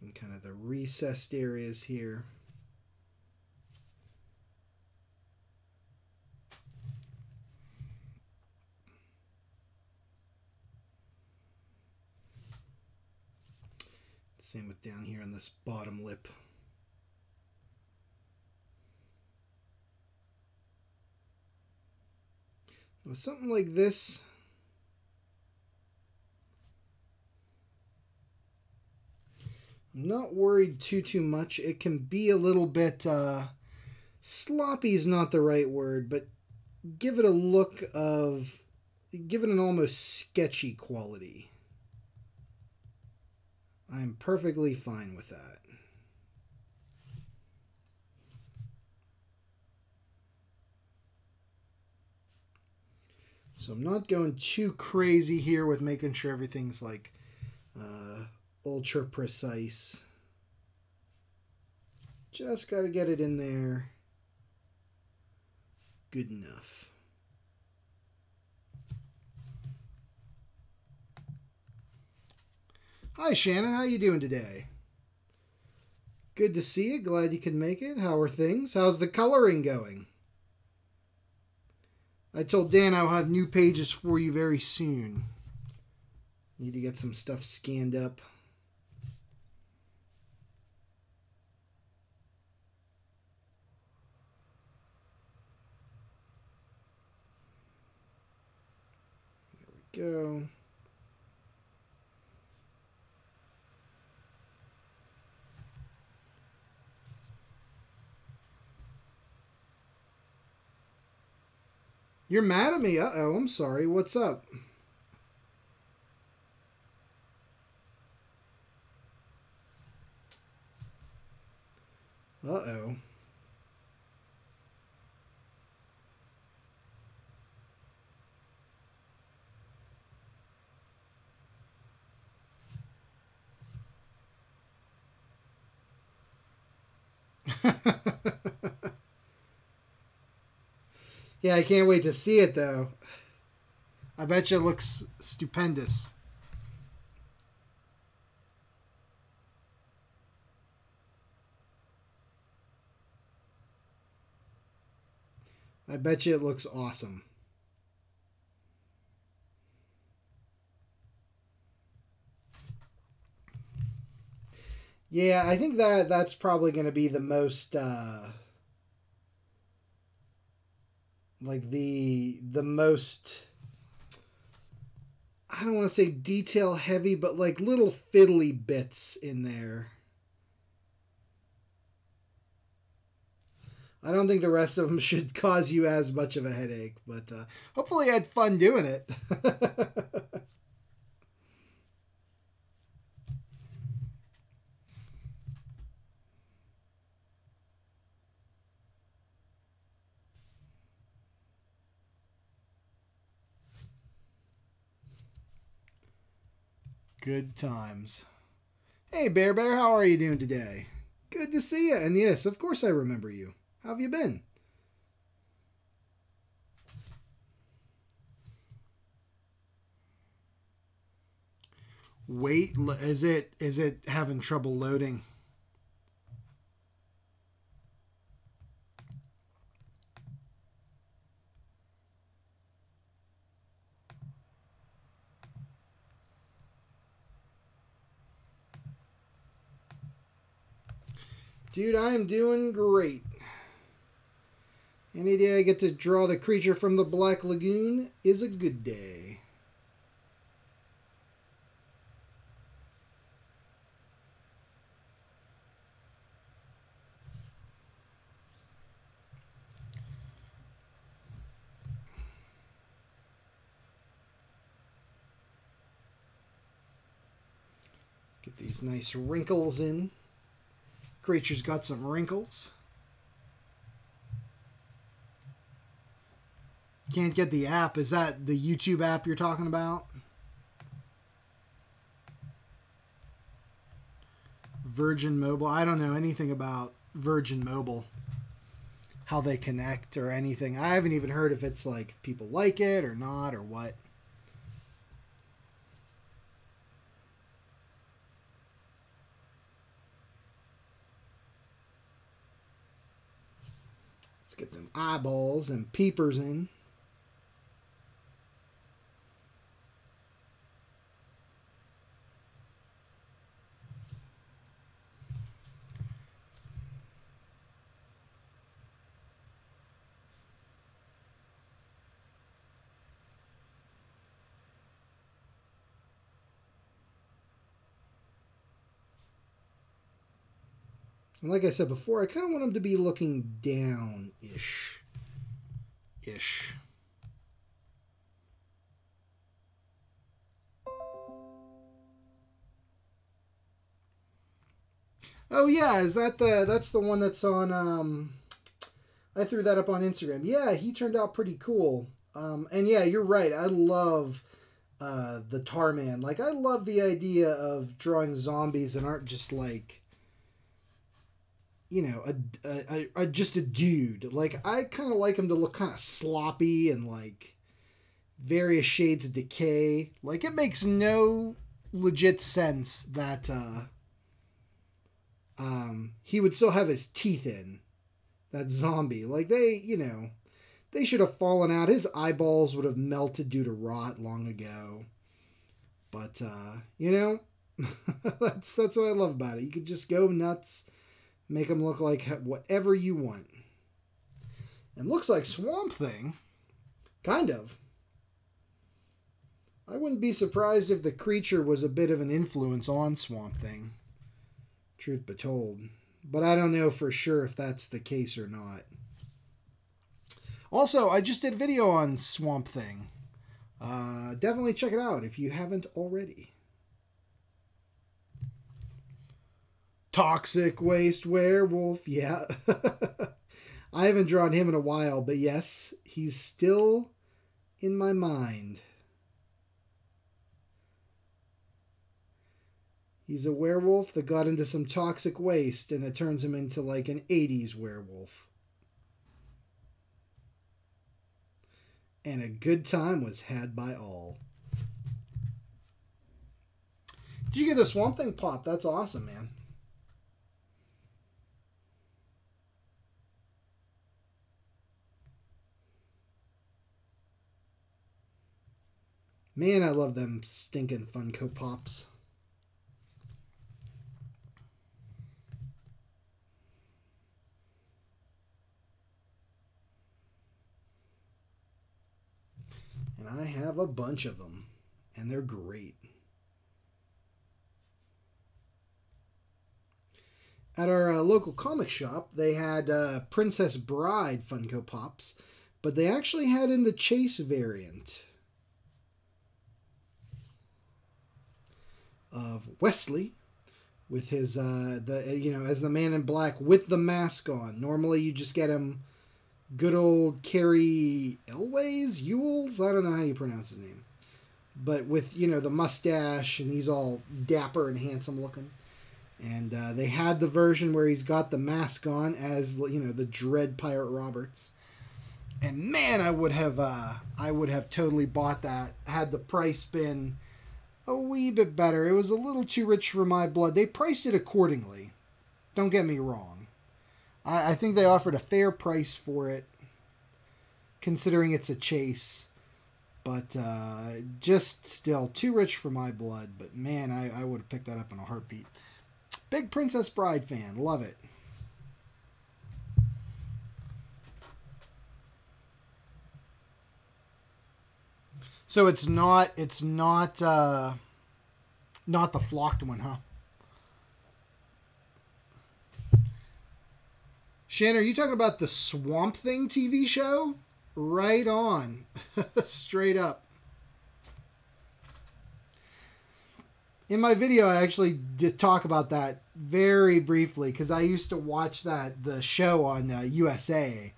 A: And kind of the recessed areas here. Same with down here on this bottom lip. With something like this, I'm not worried too much. It can be a little bit, sloppy is not the right word, but give it a look of, give it an almost sketchy quality. I'm perfectly fine with that. So I'm not going too crazy here with making sure everything's like ultra precise. Just got to get it in there good enough. Hi Shannon, how you doing today? Good to see you. Glad you could make it. How are things? How's the coloring going? I told Dan I'll have new pages for you very soon. Need to get some stuff scanned up. There we go. You're mad at me? Uh-oh, I'm sorry. What's up? Uh-oh. Yeah, I can't wait to see it, though. I bet you it looks stupendous. I bet you it looks awesome. Yeah, I think that's probably going to be the most like the most, I don't want to say detail heavy, but like little fiddly bits in there. I don't think the rest of them should cause you as much of a headache, but hopefully I had fun doing it. Good times. Hey, Bear, how are you doing today? Good to see you. And yes, of course I remember you. How have you been? Wait, is it having trouble loading? Dude, I am doing great. Any day I get to draw the creature from the Black Lagoon is a good day. Get these nice wrinkles in. Creature's got some wrinkles. Can't get the app. Is that the YouTube app you're talking about? Virgin Mobile. I don't know anything about Virgin Mobile. How they connect or anything. I haven't even heard if it's like if people like it or not or what. Let's get them eyeballs and peepers in. And like I said before, I kind of want them to be looking down-ish. Oh yeah, is that that's the one that's on I threw that up on Instagram. Yeah, he turned out pretty cool. And yeah, you're right. I love the Tarman. Like I love the idea of drawing zombies that aren't just like you know, just a dude. Like, I kind of like him to look kind of sloppy and, like, various shades of decay. Like, it makes no legit sense that, he would still have his teeth in. That zombie. Like, they should have fallen out. His eyeballs would have melted due to rot long ago. But, that's what I love about it. You could just go nuts. Make them look like whatever you want. And looks like Swamp Thing. Kind of. I wouldn't be surprised if the creature was a bit of an influence on Swamp Thing. Truth be told. But I don't know for sure if that's the case or not. Also, I just did a video on Swamp Thing. Definitely check it out if you haven't already. Toxic Waste Werewolf, yeah. I haven't drawn him in a while, but yes, he's still in my mind. He's a werewolf that got into some toxic waste, and it turns him into like an 80s werewolf. And a good time was had by all. Did you get a Swamp Thing pop? That's awesome, man. Man, I love them stinking Funko Pops. And I have a bunch of them. And they're great. At our local comic shop, they had Princess Bride Funko Pops. But they actually had in the Chase variant of Wesley with his as the Man in Black with the mask on. Normally you just get him good old Carrie Elways, Ewells, I don't know how you pronounce his name, but with the mustache, and he's all dapper and handsome looking. And they had the version where he's got the mask on as the Dread Pirate Roberts. And man, I would have totally bought that had the price been a wee bit better. It was a little too rich for my blood. They priced it accordingly. Don't get me wrong. I think they offered a fair price for it, considering it's a Chase. But just still too rich for my blood. But man, I would have picked that up in a heartbeat. Big Princess Bride fan. Love it. So not the flocked one, huh? Shannon, are you talking about the Swamp Thing TV show? Right on. Straight up. In my video, I actually did talk about that very briefly because I used to watch the show on USA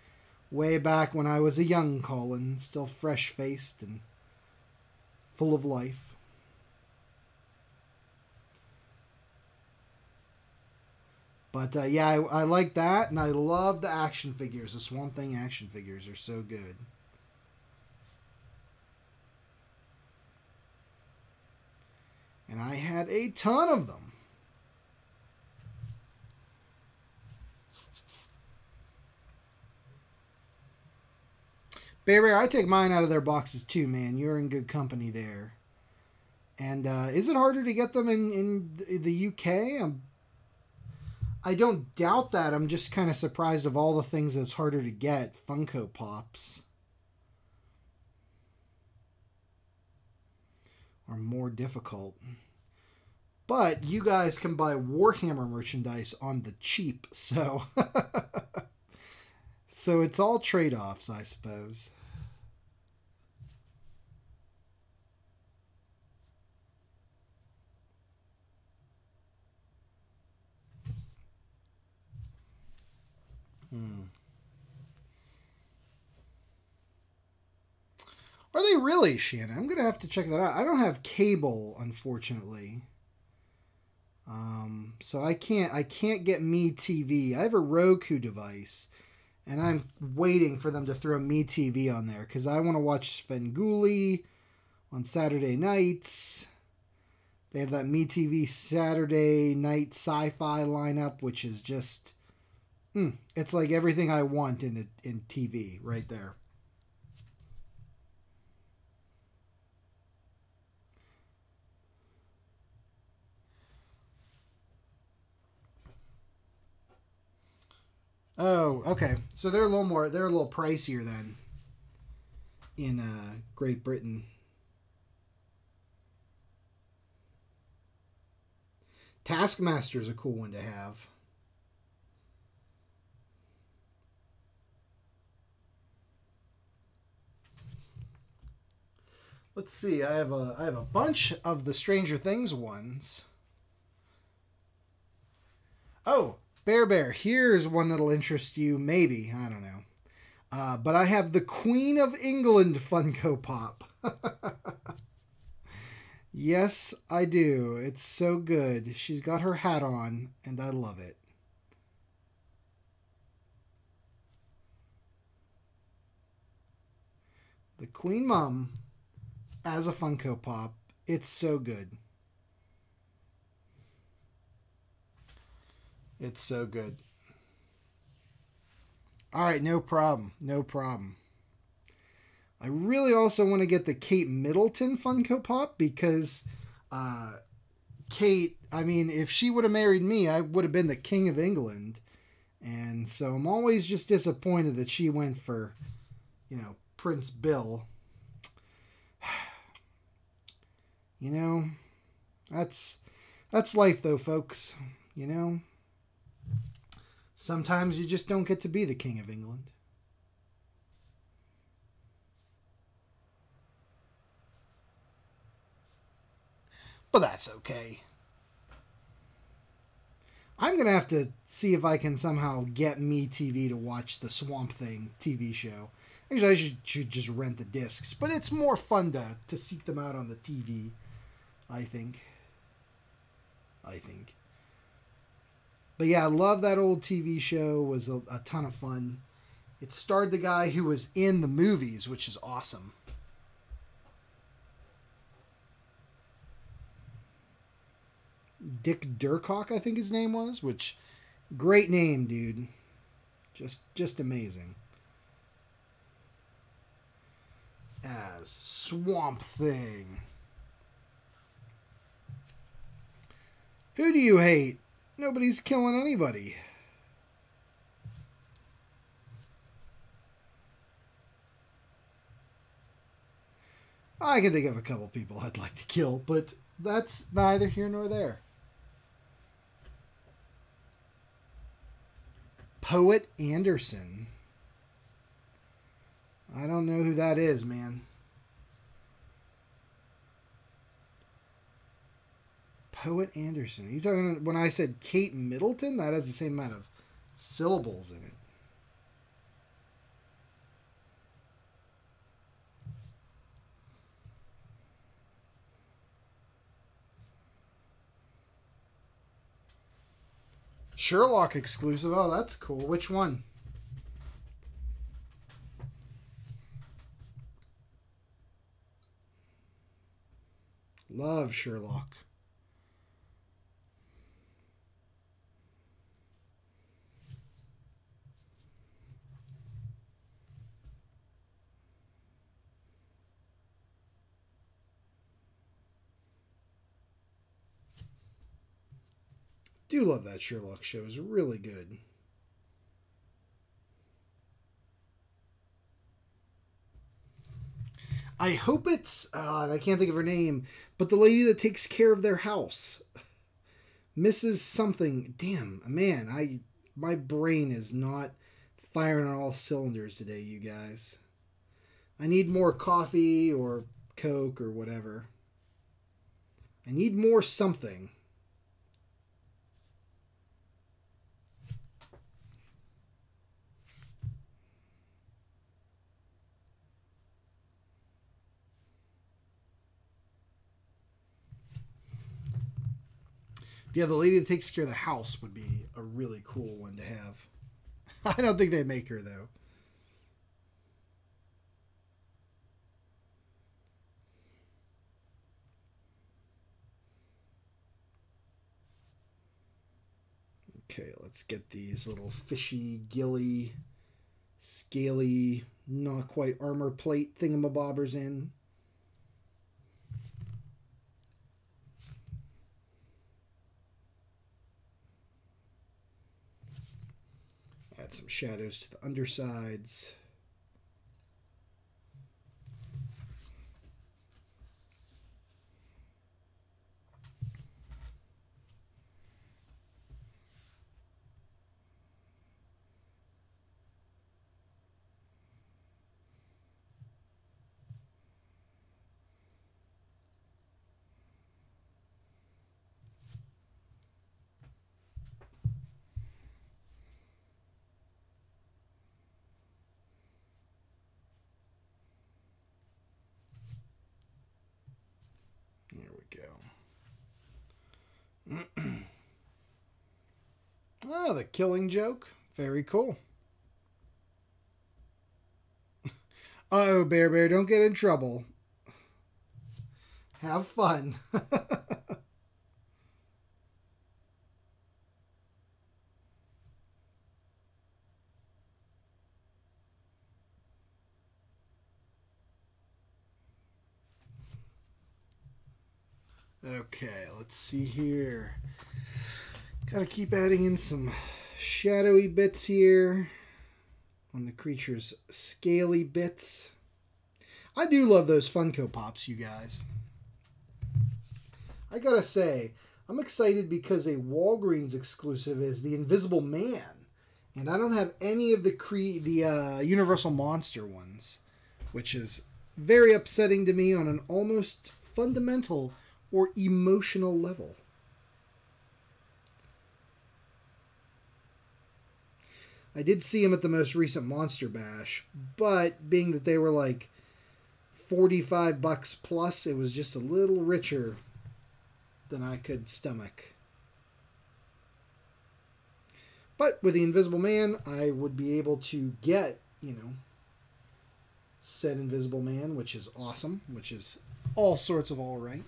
A: way back when I was a young Colin, still fresh-faced and full of life. But yeah, I like that, and I love the action figures. The Swamp Thing action figures are so good. And I had a ton of them. Bear, I take mine out of their boxes too, man. You're in good company there. And is it harder to get them in the UK? I don't doubt that. I'm just kind of surprised of all the things that's harder to get. Funko Pops are more difficult. But you guys can buy Warhammer merchandise on the cheap, so so it's all trade-offs, I suppose. Are they really, Shannon? I'm gonna have to check that out. I don't have cable, unfortunately. So I can't get Me TV. I have a Roku device, and I'm waiting for them to throw Me TV on there because I want to watch Svengoolie on Saturday nights. They have that Me TV Saturday night sci-fi lineup, which is just, it's like everything I want in TV right there. Oh, okay. So they're a little pricier then in Great Britain. Taskmaster is a cool one to have. Let's see. I have a bunch of the Stranger Things ones. Oh, Bear, here's one that'll interest you, maybe. I don't know. But I have the Queen of England Funko Pop. Yes, I do. It's so good. She's got her hat on, and I love it. The Queen Mum as a Funko Pop. It's so good. It's so good. All right, no problem. No problem. I really also want to get the Kate Middleton Funko Pop because Kate, I mean, if she would have married me, I would have been the King of England. And so I'm always just disappointed that she went for, Prince Bill. That's life though, folks. Sometimes you just don't get to be the King of England. But that's okay. I'm going to have to see if I can somehow get Me TV to watch the Swamp Thing TV show. Actually, I should just rent the discs. But it's more fun to seek them out on the TV, I think. But yeah, I love that old TV show. It was a ton of fun. It starred the guy who was in the movies, which is awesome. Dick Durcock, I think his name was, which great name, dude. Just amazing. As Swamp Thing. Who do you hate? Nobody's killing anybody. I can think of a couple people I'd like to kill, but that's neither here nor there. Poet Anderson. I don't know who that is, man. Poet Anderson. Are you talking when I said Kate Middleton? That has the same amount of syllables in it. Sherlock exclusive. Oh, that's cool. Which one? Love Sherlock. Do love that Sherlock show. It's really good. I hope it's, I can't think of her name, but the lady that takes care of their house. Mrs. Something. Damn, man, my brain is not firing on all cylinders today, you guys. I need more coffee or Coke or whatever. I need more something. Yeah, the lady that takes care of the house would be a really cool one to have. I don't think they make her, though. Okay, let's get these little fishy, gilly, scaly, not quite armor plate thingamabobbers in. Add some shadows to the undersides. There we go. Oh, the Killing Joke. Very cool. Uh-oh, Bear, don't get in trouble. Have fun. Okay, let's see here. Gotta keep adding in some shadowy bits here on the creature's scaly bits. I do love those Funko Pops, you guys. I gotta say, I'm excited because a Walgreens exclusive is the Invisible Man. And I don't have any of the Universal Monster ones, which is very upsetting to me on an almost fundamental or emotional level. I did see him at the most recent Monster Bash, but being that they were like $45 plus, it was just a little richer than I could stomach. But with the Invisible Man, I would be able to get, said Invisible Man, which is awesome, which is all sorts of all right.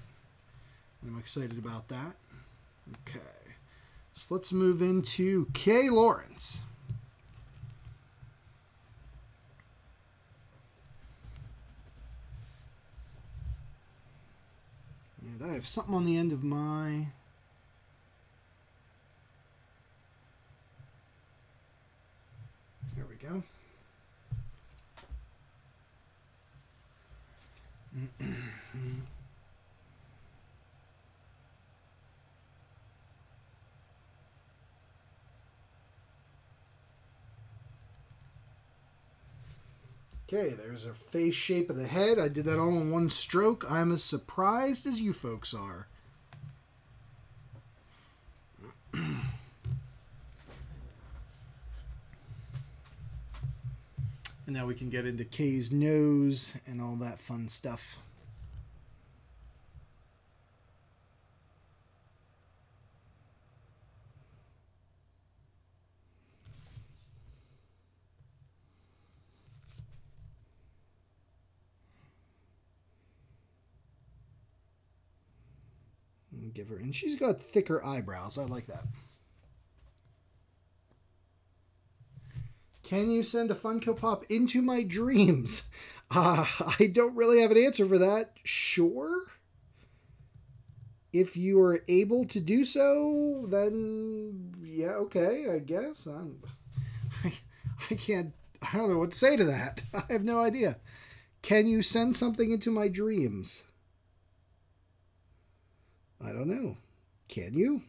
A: I'm excited about that. Okay. So let's move into Kay Lawrence. And I have something on the end of my... There we go. Okay, there's her face shape of the head. I did that all in one stroke. I'm as surprised as you folks are. And now we can get into Kay's nose and all that fun stuff. And give her, and she's got thicker eyebrows. I like that. Can you send a Funko Pop into my dreams? I don't really have an answer for that. Sure. If you are able to do so, then yeah, okay, I guess. I can't, I don't know what to say to that. I have no idea. Can you send something into my dreams? I don't know. Can you?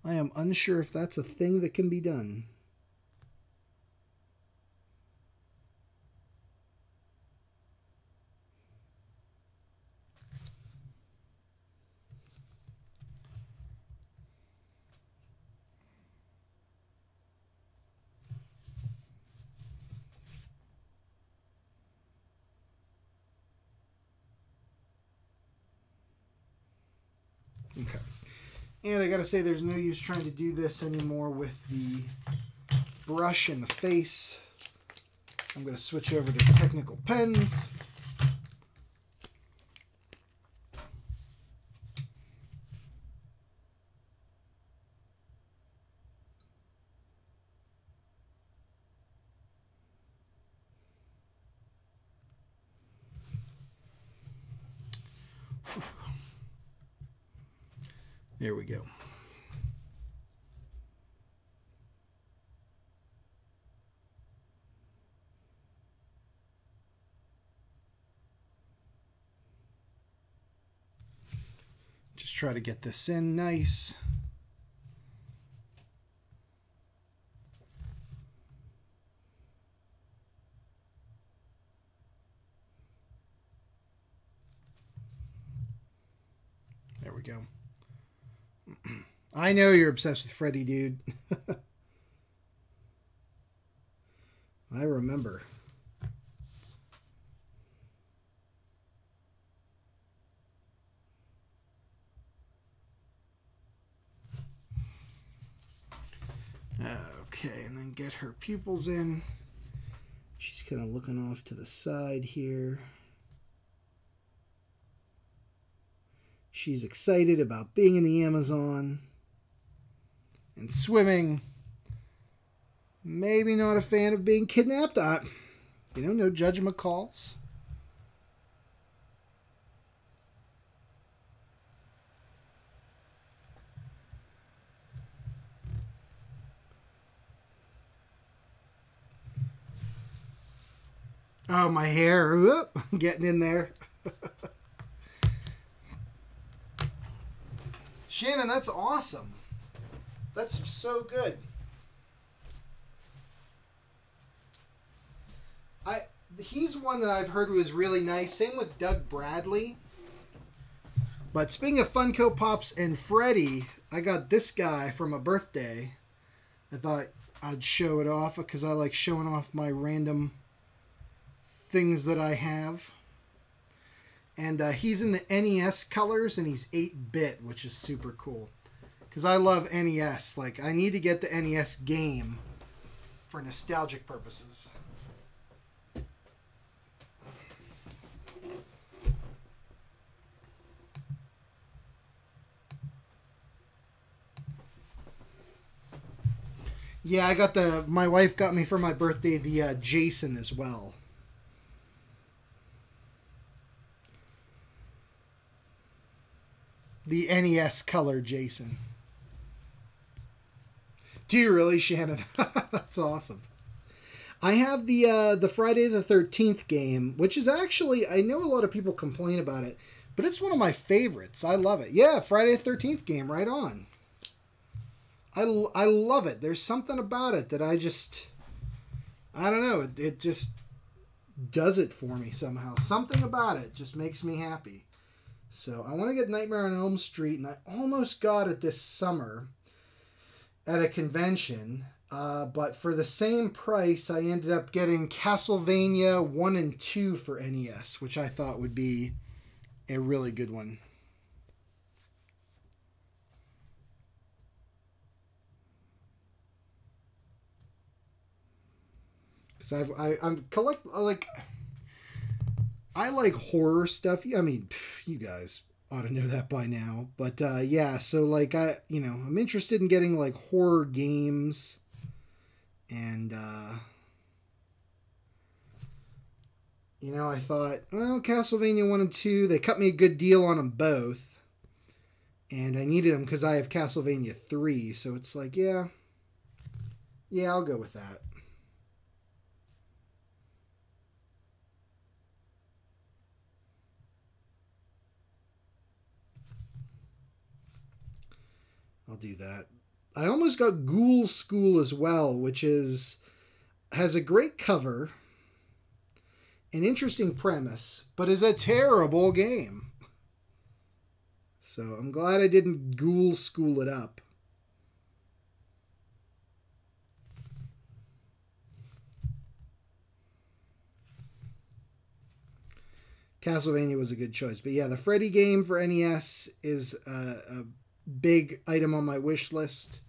A: I am unsure if that's a thing that can be done. Okay. And I gotta say, there's no use trying to do this anymore with the brush and the face. I'm gonna switch over to technical pens. There we go. Just try to get this in nice. There we go. I know you're obsessed with Freddy, dude. I remember. Okay, and then get her pupils in. She's kind of looking off to the side here. She's excited about being in the Amazon and swimming. Maybe not a fan of being kidnapped. You know, no judgment calls. Oh, my hair. Whoop, getting in there. Shannon, that's awesome. That's so good. He's one that I've heard was really nice. Same with Doug Bradley. But speaking of Funko Pops and Freddy, I got this guy for my birthday. I thought I'd show it off because I like showing off my random things that I have. And he's in the NES colors, and he's 8-bit, which is super cool. Because I love NES. Like, I need to get the NES game for nostalgic purposes. Yeah, I got my wife got me for my birthday the Jason as well. The NES color Jason. Do you really, Shannon? That's awesome. I have the Friday the 13th game, which is actually, I know a lot of people complain about it, but it's one of my favorites. I love it. Yeah, Friday the 13th game, right on. I love it. There's something about it that I don't know. It just does it for me somehow. Something about it just makes me happy. So I want to get Nightmare on Elm Street, and I almost got it this summer at a convention. But for the same price, I ended up getting Castlevania 1 and 2 for NES, which I thought would be a really good one. Because I'm I like horror stuff. I mean, you guys ought to know that by now. But yeah, so like I'm interested in getting like horror games, and I thought, well, Castlevania 1 and 2, they cut me a good deal on them both, and I needed them because I have Castlevania 3, so it's like, yeah, I'll go with that. I'll do that. I almost got Ghoul School as well, which has a great cover, an interesting premise, but is a terrible game. So I'm glad I didn't Ghoul School it up. Castlevania was a good choice. But yeah, the Freddy game for NES is a big item on my wish list.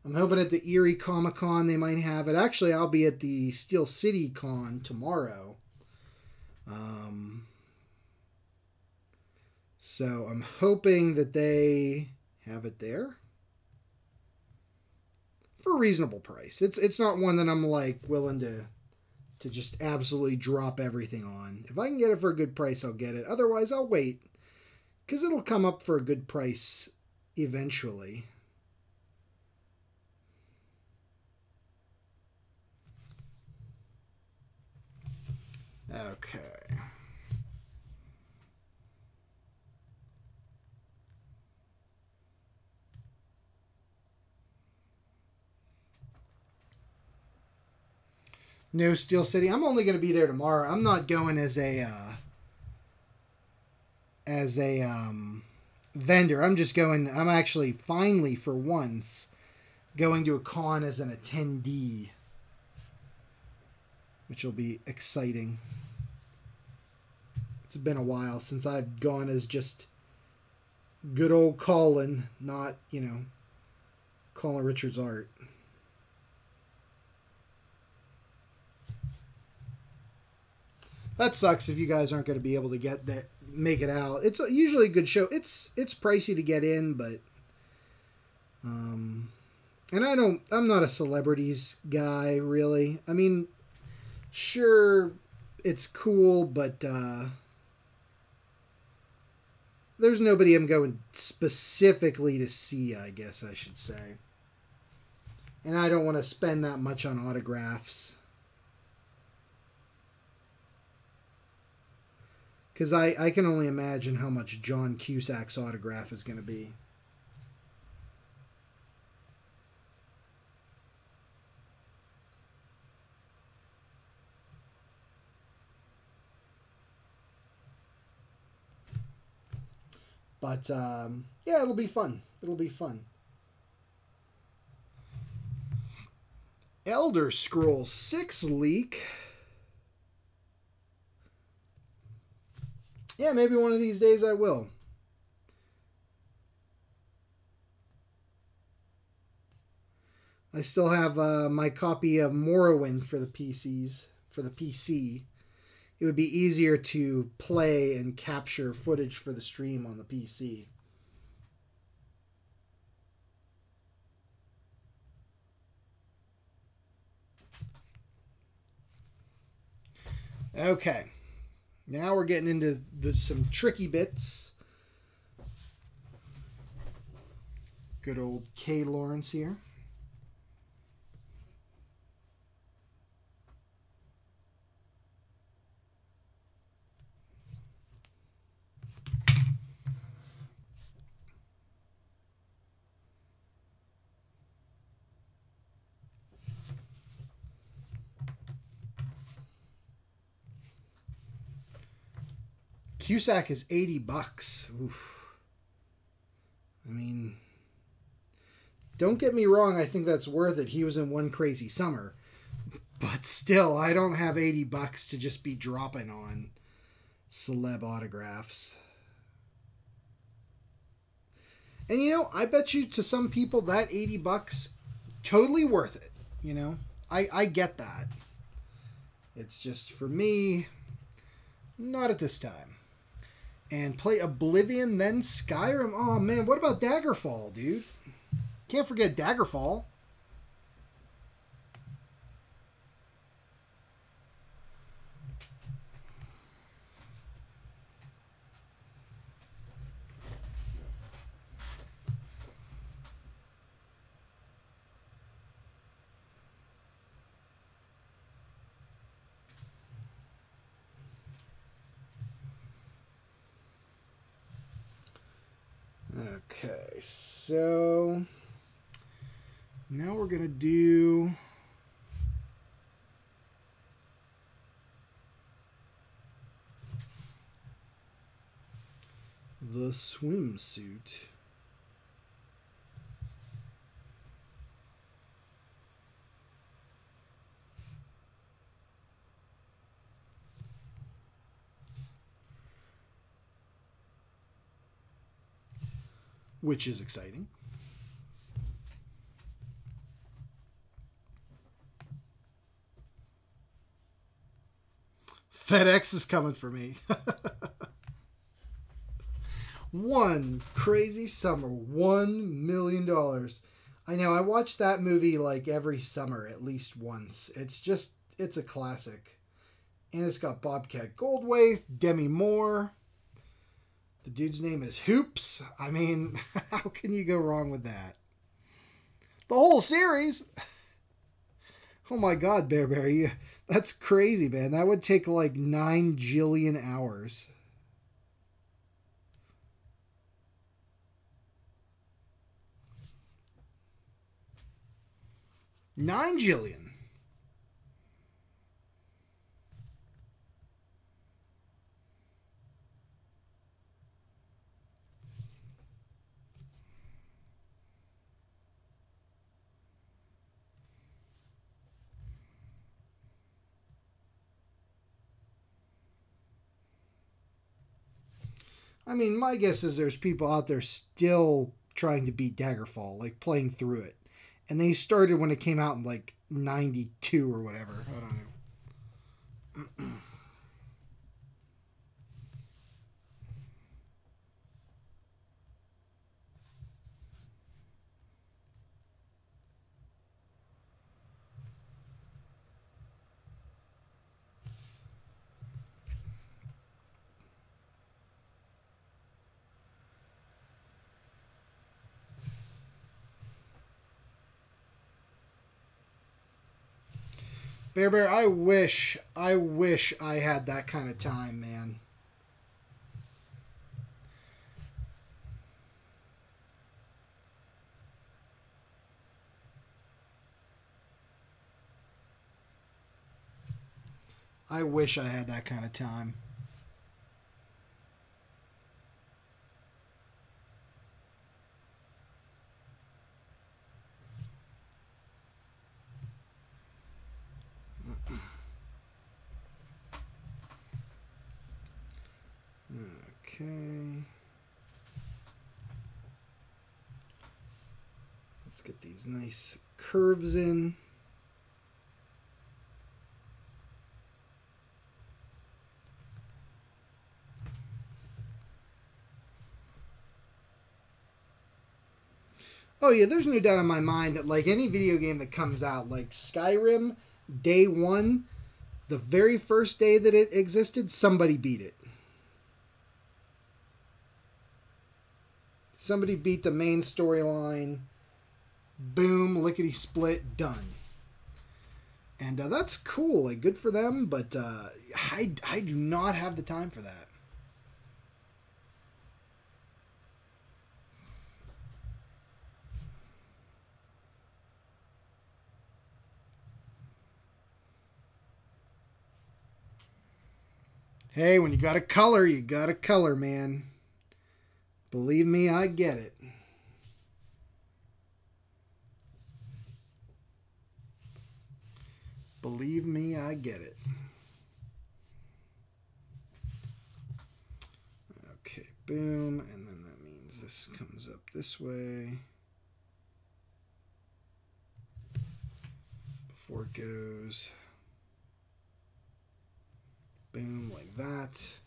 A: I'm hoping at the Erie Comic Con they might have it. Actually, I'll be at the Steel City Con tomorrow. So I'm hoping that they have it there for a reasonable price. It's not one that I'm like willing to just absolutely drop everything on. If I can get it for a good price, I'll get it. Otherwise, I'll wait, because it'll come up for a good price eventually. Okay. No Steel City. I'm only going to be there tomorrow. I'm not going as a vendor. I'm just going. I'm actually finally for once going to a con as an attendee, which will be exciting. It's been a while since I've gone as just good old Colin, not Colin Richards art. That sucks if you guys aren't going to be able to make it out. It's usually a good show. It's pricey to get in, but and I'm not a celebrities guy really. I mean, sure, it's cool, but there's nobody I'm going specifically to see, I guess I should say. And I don't want to spend that much on autographs. Because I can only imagine how much John Cusack's autograph is going to be. But, yeah, it'll be fun. It'll be fun. Elder Scrolls 6 leak. Yeah, maybe one of these days I will. I still have my copy of Morrowind for the PCs. For the PC. It would be easier to play and capture footage for the stream on the PC. Okay. Now we're getting into some tricky bits. Good old K. Lawrence here. Cusack is $80. Oof. I mean, don't get me wrong. I think that's worth it. He was in One Crazy Summer. But still, I don't have $80 to just be dropping on celeb autographs. And you know, I bet you to some people that $80, totally worth it. You know, I get that. It's just for me, not at this time. And play Oblivion, then Skyrim. Oh man, what about Daggerfall, dude? Can't forget Daggerfall. Okay, so now we're going to do the swimsuit. Which is exciting. FedEx is coming for me. One Crazy Summer, $1 million. I know, I watch that movie like every summer at least once. It's a classic. And it's got Bobcat Goldthwait, Demi Moore. The dude's name is Hoops. I mean, how can you go wrong with that? The whole series. Oh my God, Bear, that's crazy, man. That would take like 9 jillion hours. Nine jillion. I mean, my guess is there's people out there still trying to beat Daggerfall, like playing through it. And they started when it came out in like 92 or whatever. I don't know. Bear, I wish I had that kind of time, man. I wish I had that kind of time. Okay. Let's get these nice curves in. Oh yeah, there's no doubt in my mind that like any video game that comes out, like Skyrim, day one, the very first day that it existed, somebody beat it. Somebody beat the main storyline. Boom, lickety split, done. And that's cool, like good for them, but I do not have the time for that. Hey, when you got a color, you got a color, man. Believe me, I get it. Believe me, I get it. Okay, boom, and then that means this comes up this way before it goes boom like that.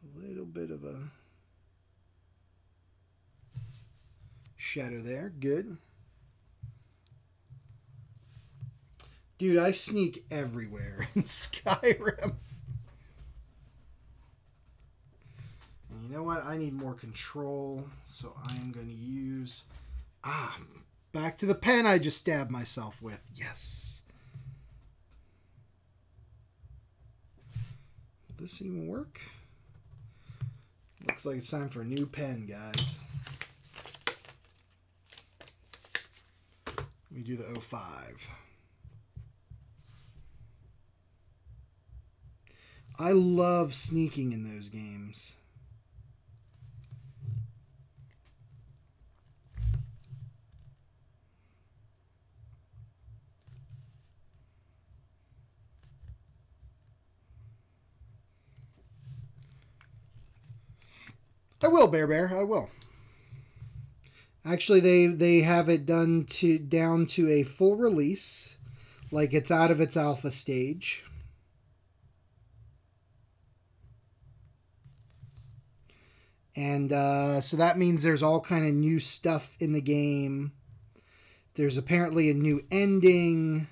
A: A little bit of a shadow there, good. Dude, I sneak everywhere in Skyrim. And you know what? I need more control, so I am going to use... back to the pen I just stabbed myself with. Yes. Will this even work? Looks like it's time for a new pen, guys. We do the 05. I love sneaking in those games. I will, Bear. I will. Actually, they have it down to a full release, like it's out of its alpha stage. And so that means there's all kind of new stuff in the game. There's apparently a new ending.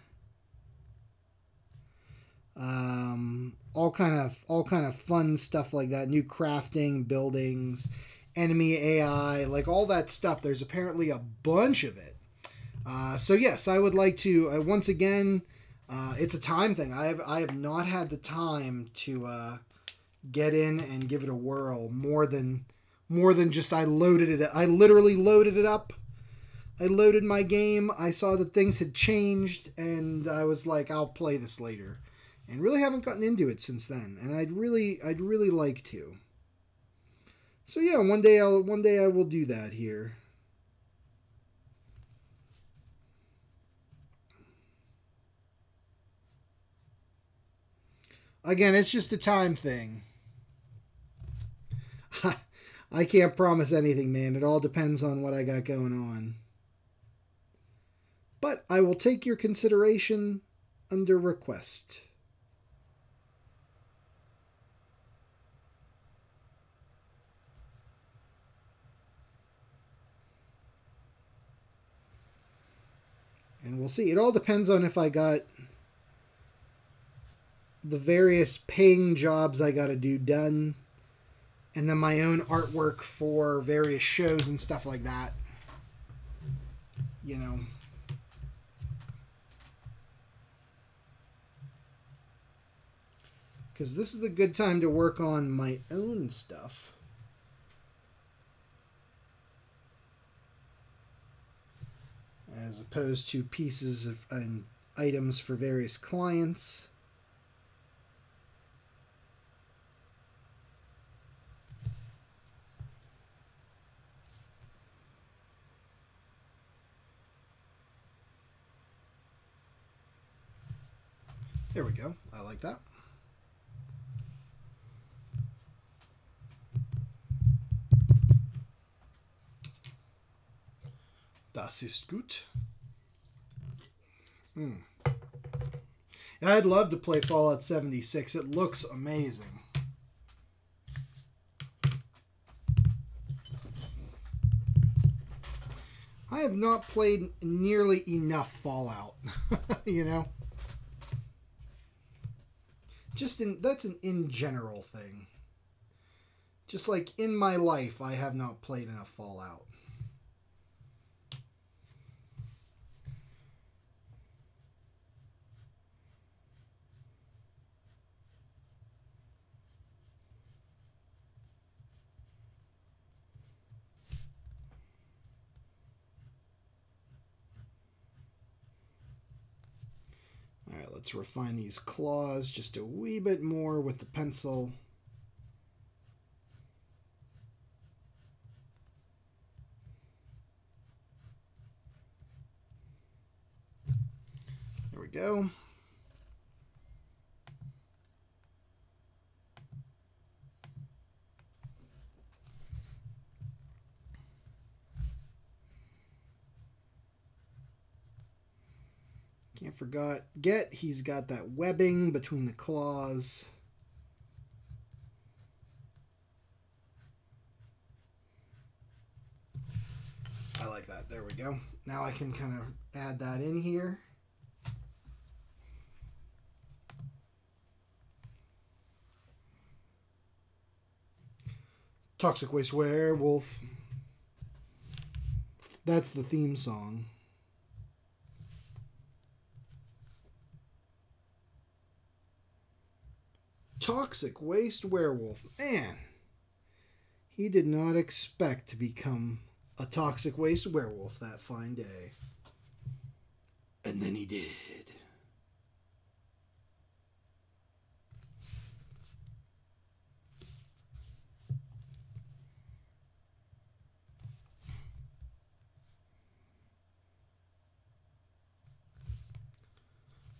A: All kind of fun stuff like that. New crafting, buildings, enemy AI, like all that stuff. There's apparently a bunch of it. So yes, I would like to once again. It's a time thing. I have not had the time to get in and give it a whirl more than just I loaded it. I literally loaded it up. I loaded my game. I saw that things had changed, and I was like, I'll play this later. And really haven't gotten into it since then. And I'd really like to. So yeah, one day I will do that here. Again, it's just a time thing. I can't promise anything, man. It all depends on what I got going on. But I will take your consideration under request. And we'll see. It all depends on if I got the various paying jobs I got to do done. And then my own artwork for various shows and stuff like that. You know. Because this is a good time to work on my own stuff. As opposed to pieces of items for various clients. There we go. I like that. Das ist gut. I'd love to play Fallout 76. It looks amazing. I have not played nearly enough Fallout, you know? That's an in general thing. Just like in my life, I have not played enough Fallout. let's refine these claws just a wee bit more with the pencil. There we go. Can't forget he's got that webbing between the claws. I like that. There we go. Now I can kind of add that in here. Toxic Waste Werewolf. That's the theme song. Toxic Waste Werewolf. Man, he did not expect to become a toxic waste werewolf that fine day. And then he did.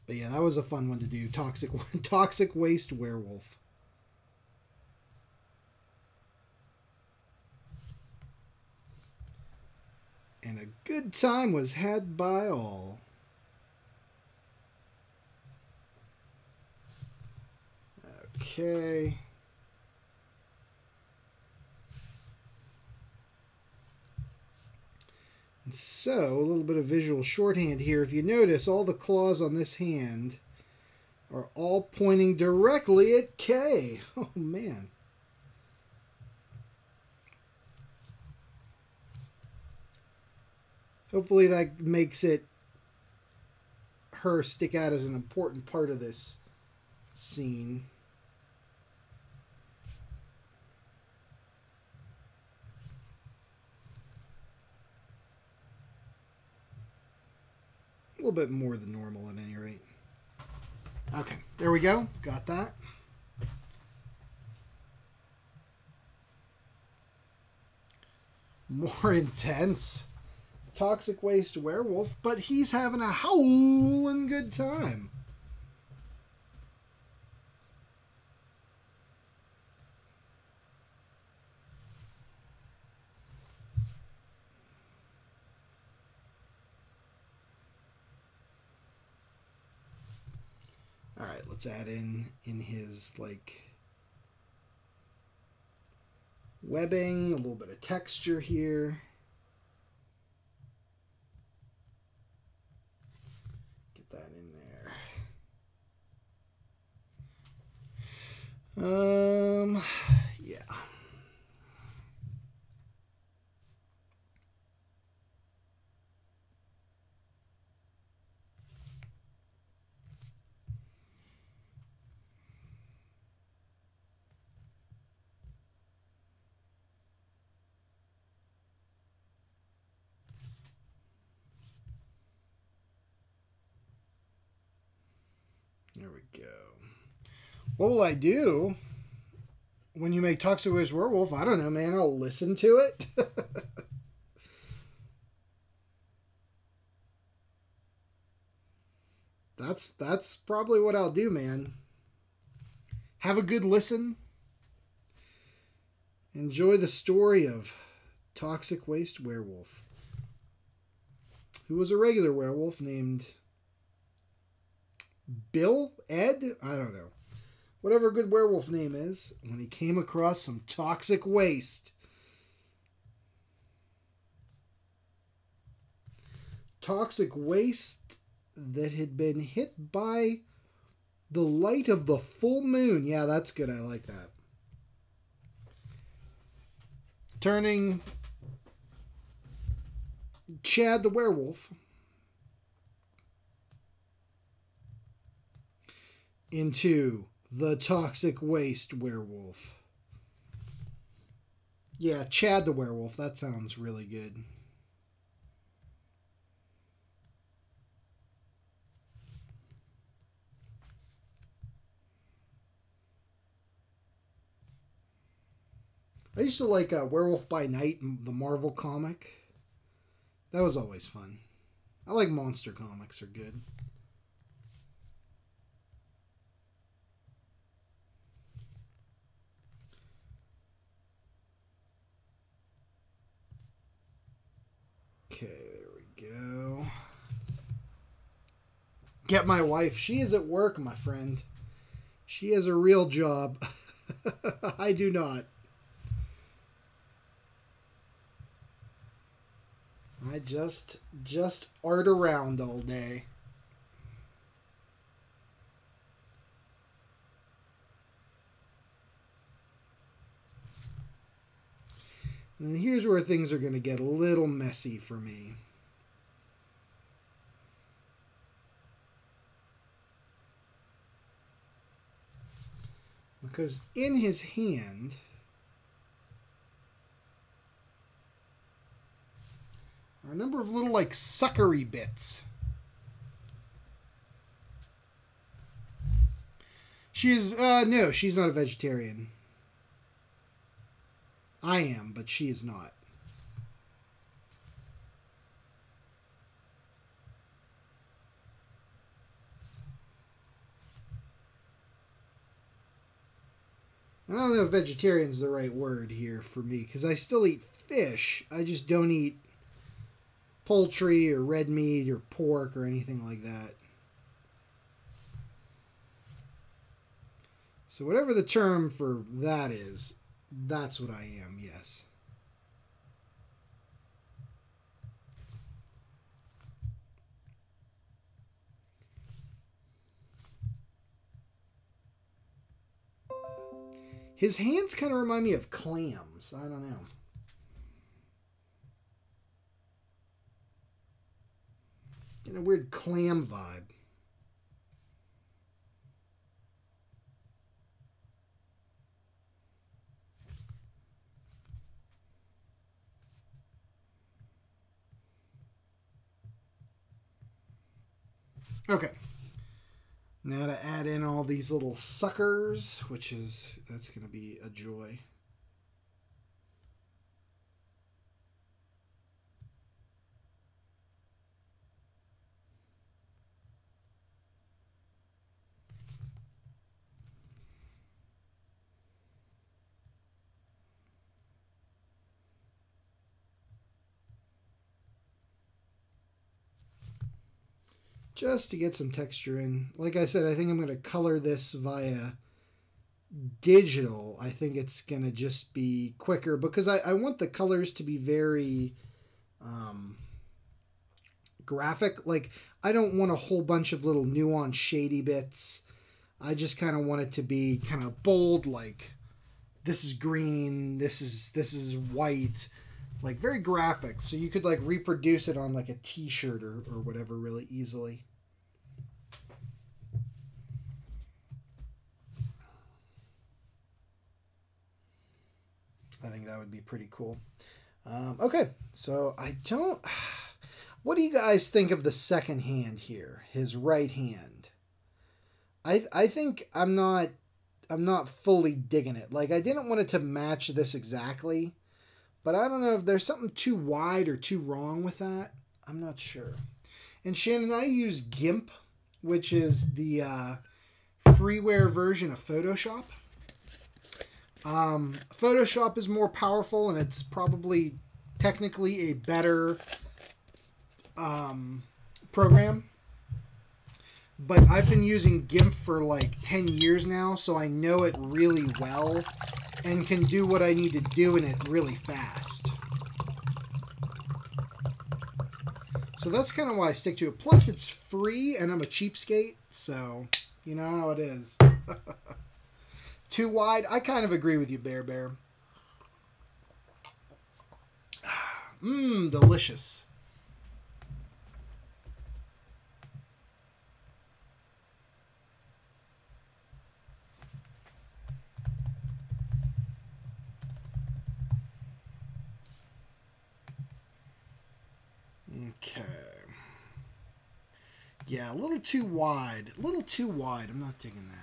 A: But yeah, that was a fun one to do. Toxic Waste Werewolf. And a good time was had by all. Okay. And so, a little bit of visual shorthand here. If you notice, all the claws on this hand are all pointing directly at K. Oh, man. Hopefully that makes her stick out as an important part of this scene. A little bit more than normal at any rate. Okay, there we go. Got that. More intense. Toxic Waste Werewolf, but he's having a howling good time. All right, let's add in his like webbing, a little bit of texture here. Get that in there. Yeah. There we go. What will I do when you make Toxic Waste Werewolf? I don't know, man. I'll listen to it. That's probably what I'll do, man. Have a good listen. Enjoy the story of Toxic Waste Werewolf, who was a regular werewolf named Bill? Ed? I don't know. Whatever a good werewolf name is, when he came across some toxic waste. Toxic waste that had been hit by the light of the full moon. Yeah, that's good. I like that. Turning Chad the werewolf into the Toxic Waste Werewolf. Yeah, Chad the werewolf. That sounds really good. I used to like Werewolf by Night, the Marvel comic. That was always fun. I like monster comics, are good. Okay, there we go. Get my wife. She is at work, my friend. She has a real job. I do not. I just art around all day. And here's where things are going to get a little messy for me. Because in his hand are a number of little, like, suckery bits. She is, no, she's not a vegetarian. I am, but she is not. I don't know if vegetarian's the right word here for me, because I still eat fish. I just don't eat poultry or red meat or pork or anything like that. So whatever the term for that is, that's what I am, yes. His hands kind of remind me of clams. I don't know. Getting a weird clam vibe. Okay. Now to add in all these little suckers, that's going to be a joy. Just to get some texture in. Like I said, I think I'm going to color this via digital. I think it's going to just be quicker because I want the colors to be very graphic. Like, I don't want a whole bunch of little nuanced shady bits. I just kind of want it to be kind of bold, like this is green, this is white, like very graphic. So you could like reproduce it on like a t-shirt or whatever really easily. I think that would be pretty cool. Okay, so what do you guys think of the second hand here? His right hand. I think I'm not fully digging it. Like, I didn't want it to match this exactly, but I don't know if there's something too wide or too wrong with that. I'm not sure. And Shannon, I use GIMP, which is the freeware version of Photoshop. Photoshop is more powerful, and it's probably technically a better program. But I've been using GIMP for like 10 years now, so I know it really well and can do what I need to do in it really fast. So that's kind of why I stick to it. Plus, it's free, and I'm a cheapskate, so you know how it is. Too wide? I kind of agree with you, Bear. Mmm, delicious. Okay. Yeah, a little too wide. A little too wide. I'm not digging that.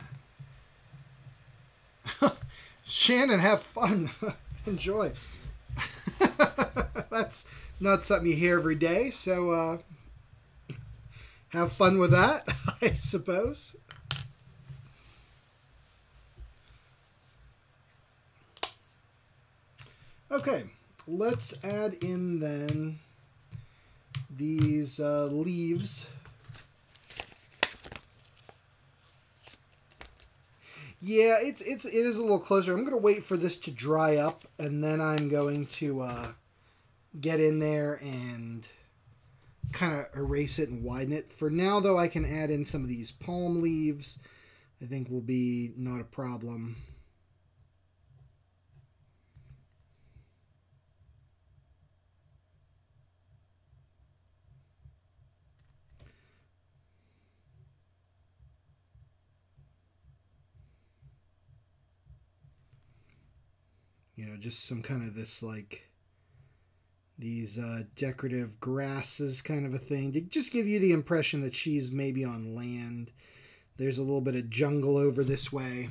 A: Shannon, have fun. Enjoy. That's not something you hear every day, so have fun with that, I suppose. Okay, let's add in then these leaves. Yeah, it is a little closer. I'm going to wait for this to dry up, and then I'm going to get in there and kind of erase it and widen it. For now, though, I can add in some of these palm leaves. I think will be not a problem. You know, just some kind of this, like, these decorative grasses kind of a thing to just give you the impression that she's maybe on land. There's a little bit of jungle over this way.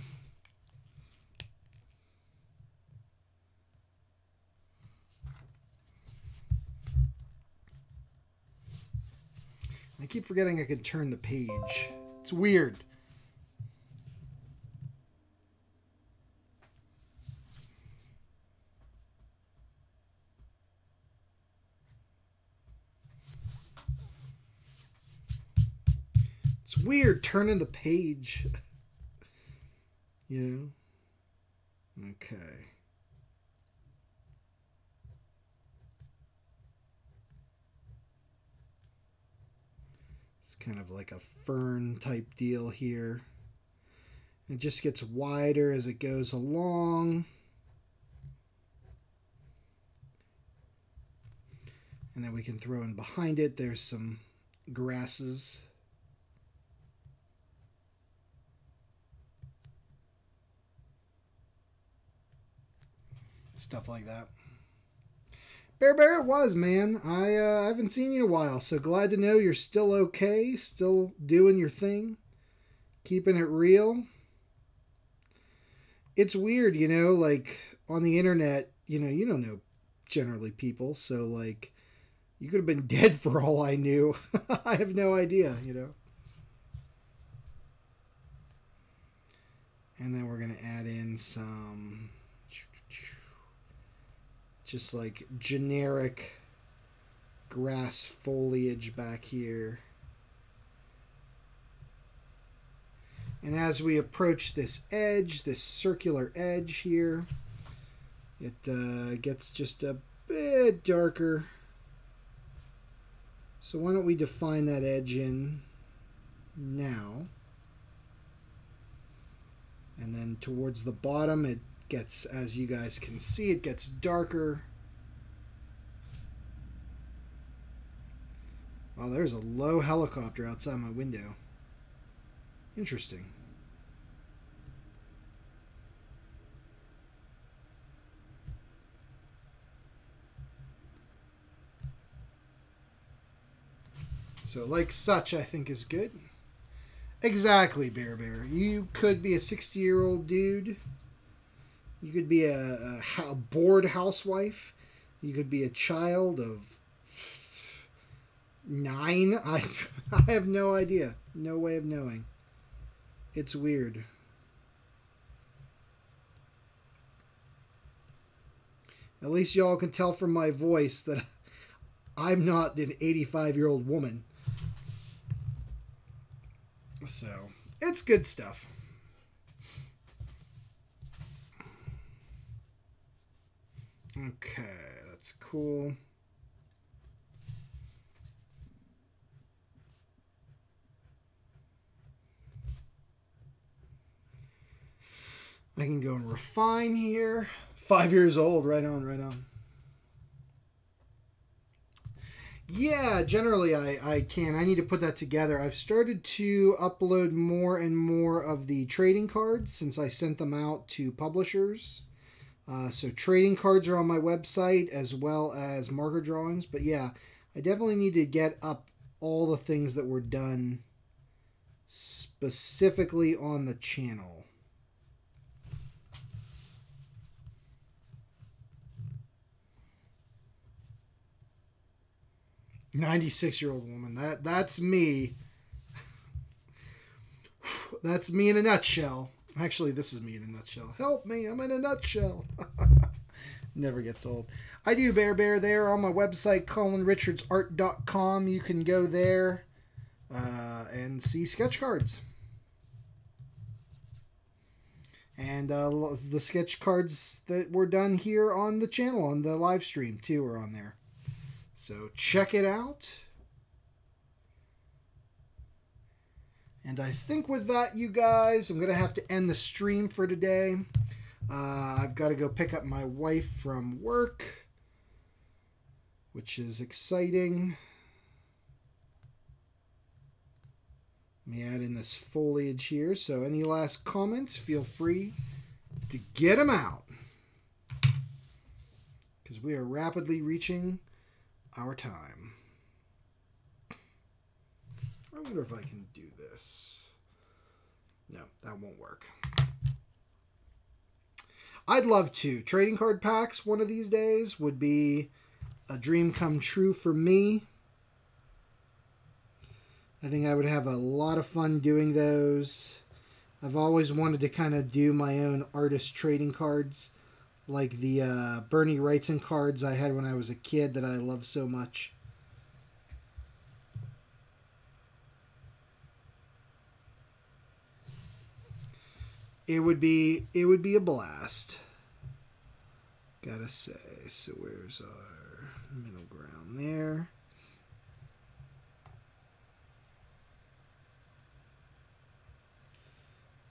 A: I keep forgetting I could turn the page. It's weird. It's weird turning the page. You know? Okay. It's kind of like a fern type deal here. It just gets wider as it goes along. And then we can throw in behind it, there's some grasses. Stuff like that. Bear, it was, man. I haven't seen you in a while, so glad to know you're still okay, still doing your thing, keeping it real. It's weird, you know, like on the internet, you don't know generally people, so like you could have been dead for all I knew. I have no idea, you know. And then we're going to add in some just like generic grass foliage back here. And as we approach this edge, this circular edge here, it gets just a bit darker. So why don't we define that edge in now? And then towards the bottom, it gets, as you guys can see, it gets darker. Wow, there's a low helicopter outside my window. Interesting. So like such, I think is good. Exactly, Bear. You could be a 60-year-old dude. You could be a bored housewife. You could be a child of 9. I have no idea. No way of knowing. It's weird. At least y'all can tell from my voice that I'm not an 85-year-old woman. So, it's good stuff. Okay, that's cool. I can go and refine here. 5 years old, right on, right on. Yeah, generally I can. I need to put that together. I've started to upload more and more of the trading cards since I sent them out to publishers. So trading cards are on my website as well as marker drawings. But yeah, I definitely need to get up all the things that were done specifically on the channel. 96-year-old woman. That's me. That's me in a nutshell. Actually, this is me in a nutshell. Help me, I'm in a nutshell. Never gets old. I do Bear there on my website, colinrichardsart.com. You can go there and see sketch cards. And the sketch cards that were done here on the channel, on the live stream, too, are on there. So check it out. And I think with that, you guys, I'm going to have to end the stream for today. I've got to go pick up my wife from work, which is exciting. Let me add in this foliage here. So any last comments, feel free to get them out, because we are rapidly reaching our time. I wonder if I can do this. No, that won't work. I'd love to. Trading card packs one of these days would be a dream come true for me. I think I would have a lot of fun doing those. I've always wanted to kind of do my own artist trading cards, like the Bernie Wrightson cards I had when I was a kid that I love so much. It would be a blast, gotta say. So where's our middle ground there?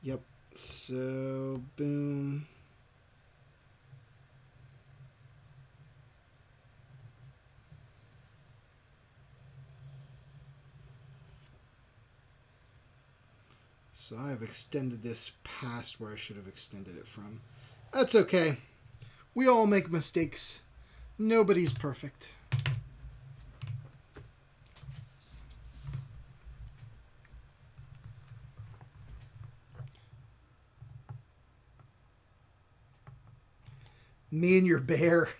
A: Yep. So boom. So I've extended this past where I should have extended it from. That's okay. We all make mistakes. Nobody's perfect. Me and your bear.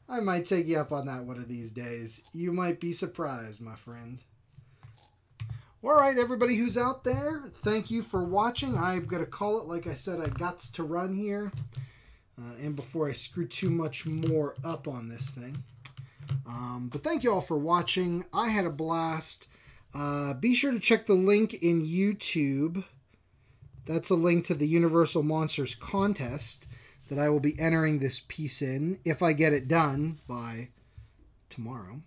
A: I might take you up on that one of these days. You might be surprised, my friend. All right, everybody who's out there, thank you for watching. I've got to call it. Like I said, I got to run here. And before I screw too much more up on this thing. But thank you all for watching. I had a blast. Be sure to check the link in YouTube. That's a link to the Universal Monsters contest that I will be entering this piece in if I get it done by tomorrow.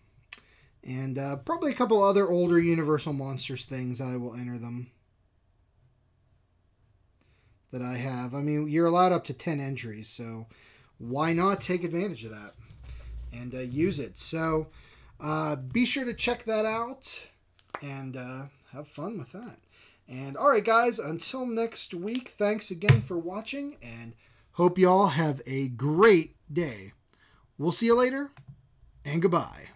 A: And probably a couple other older Universal Monsters things, I will enter them. That I have. I mean, you're allowed up to 10 entries, so why not take advantage of that and use it? So be sure to check that out and have fun with that. And all right, guys, until next week, thanks again for watching, and hope you all have a great day. We'll see you later, and goodbye.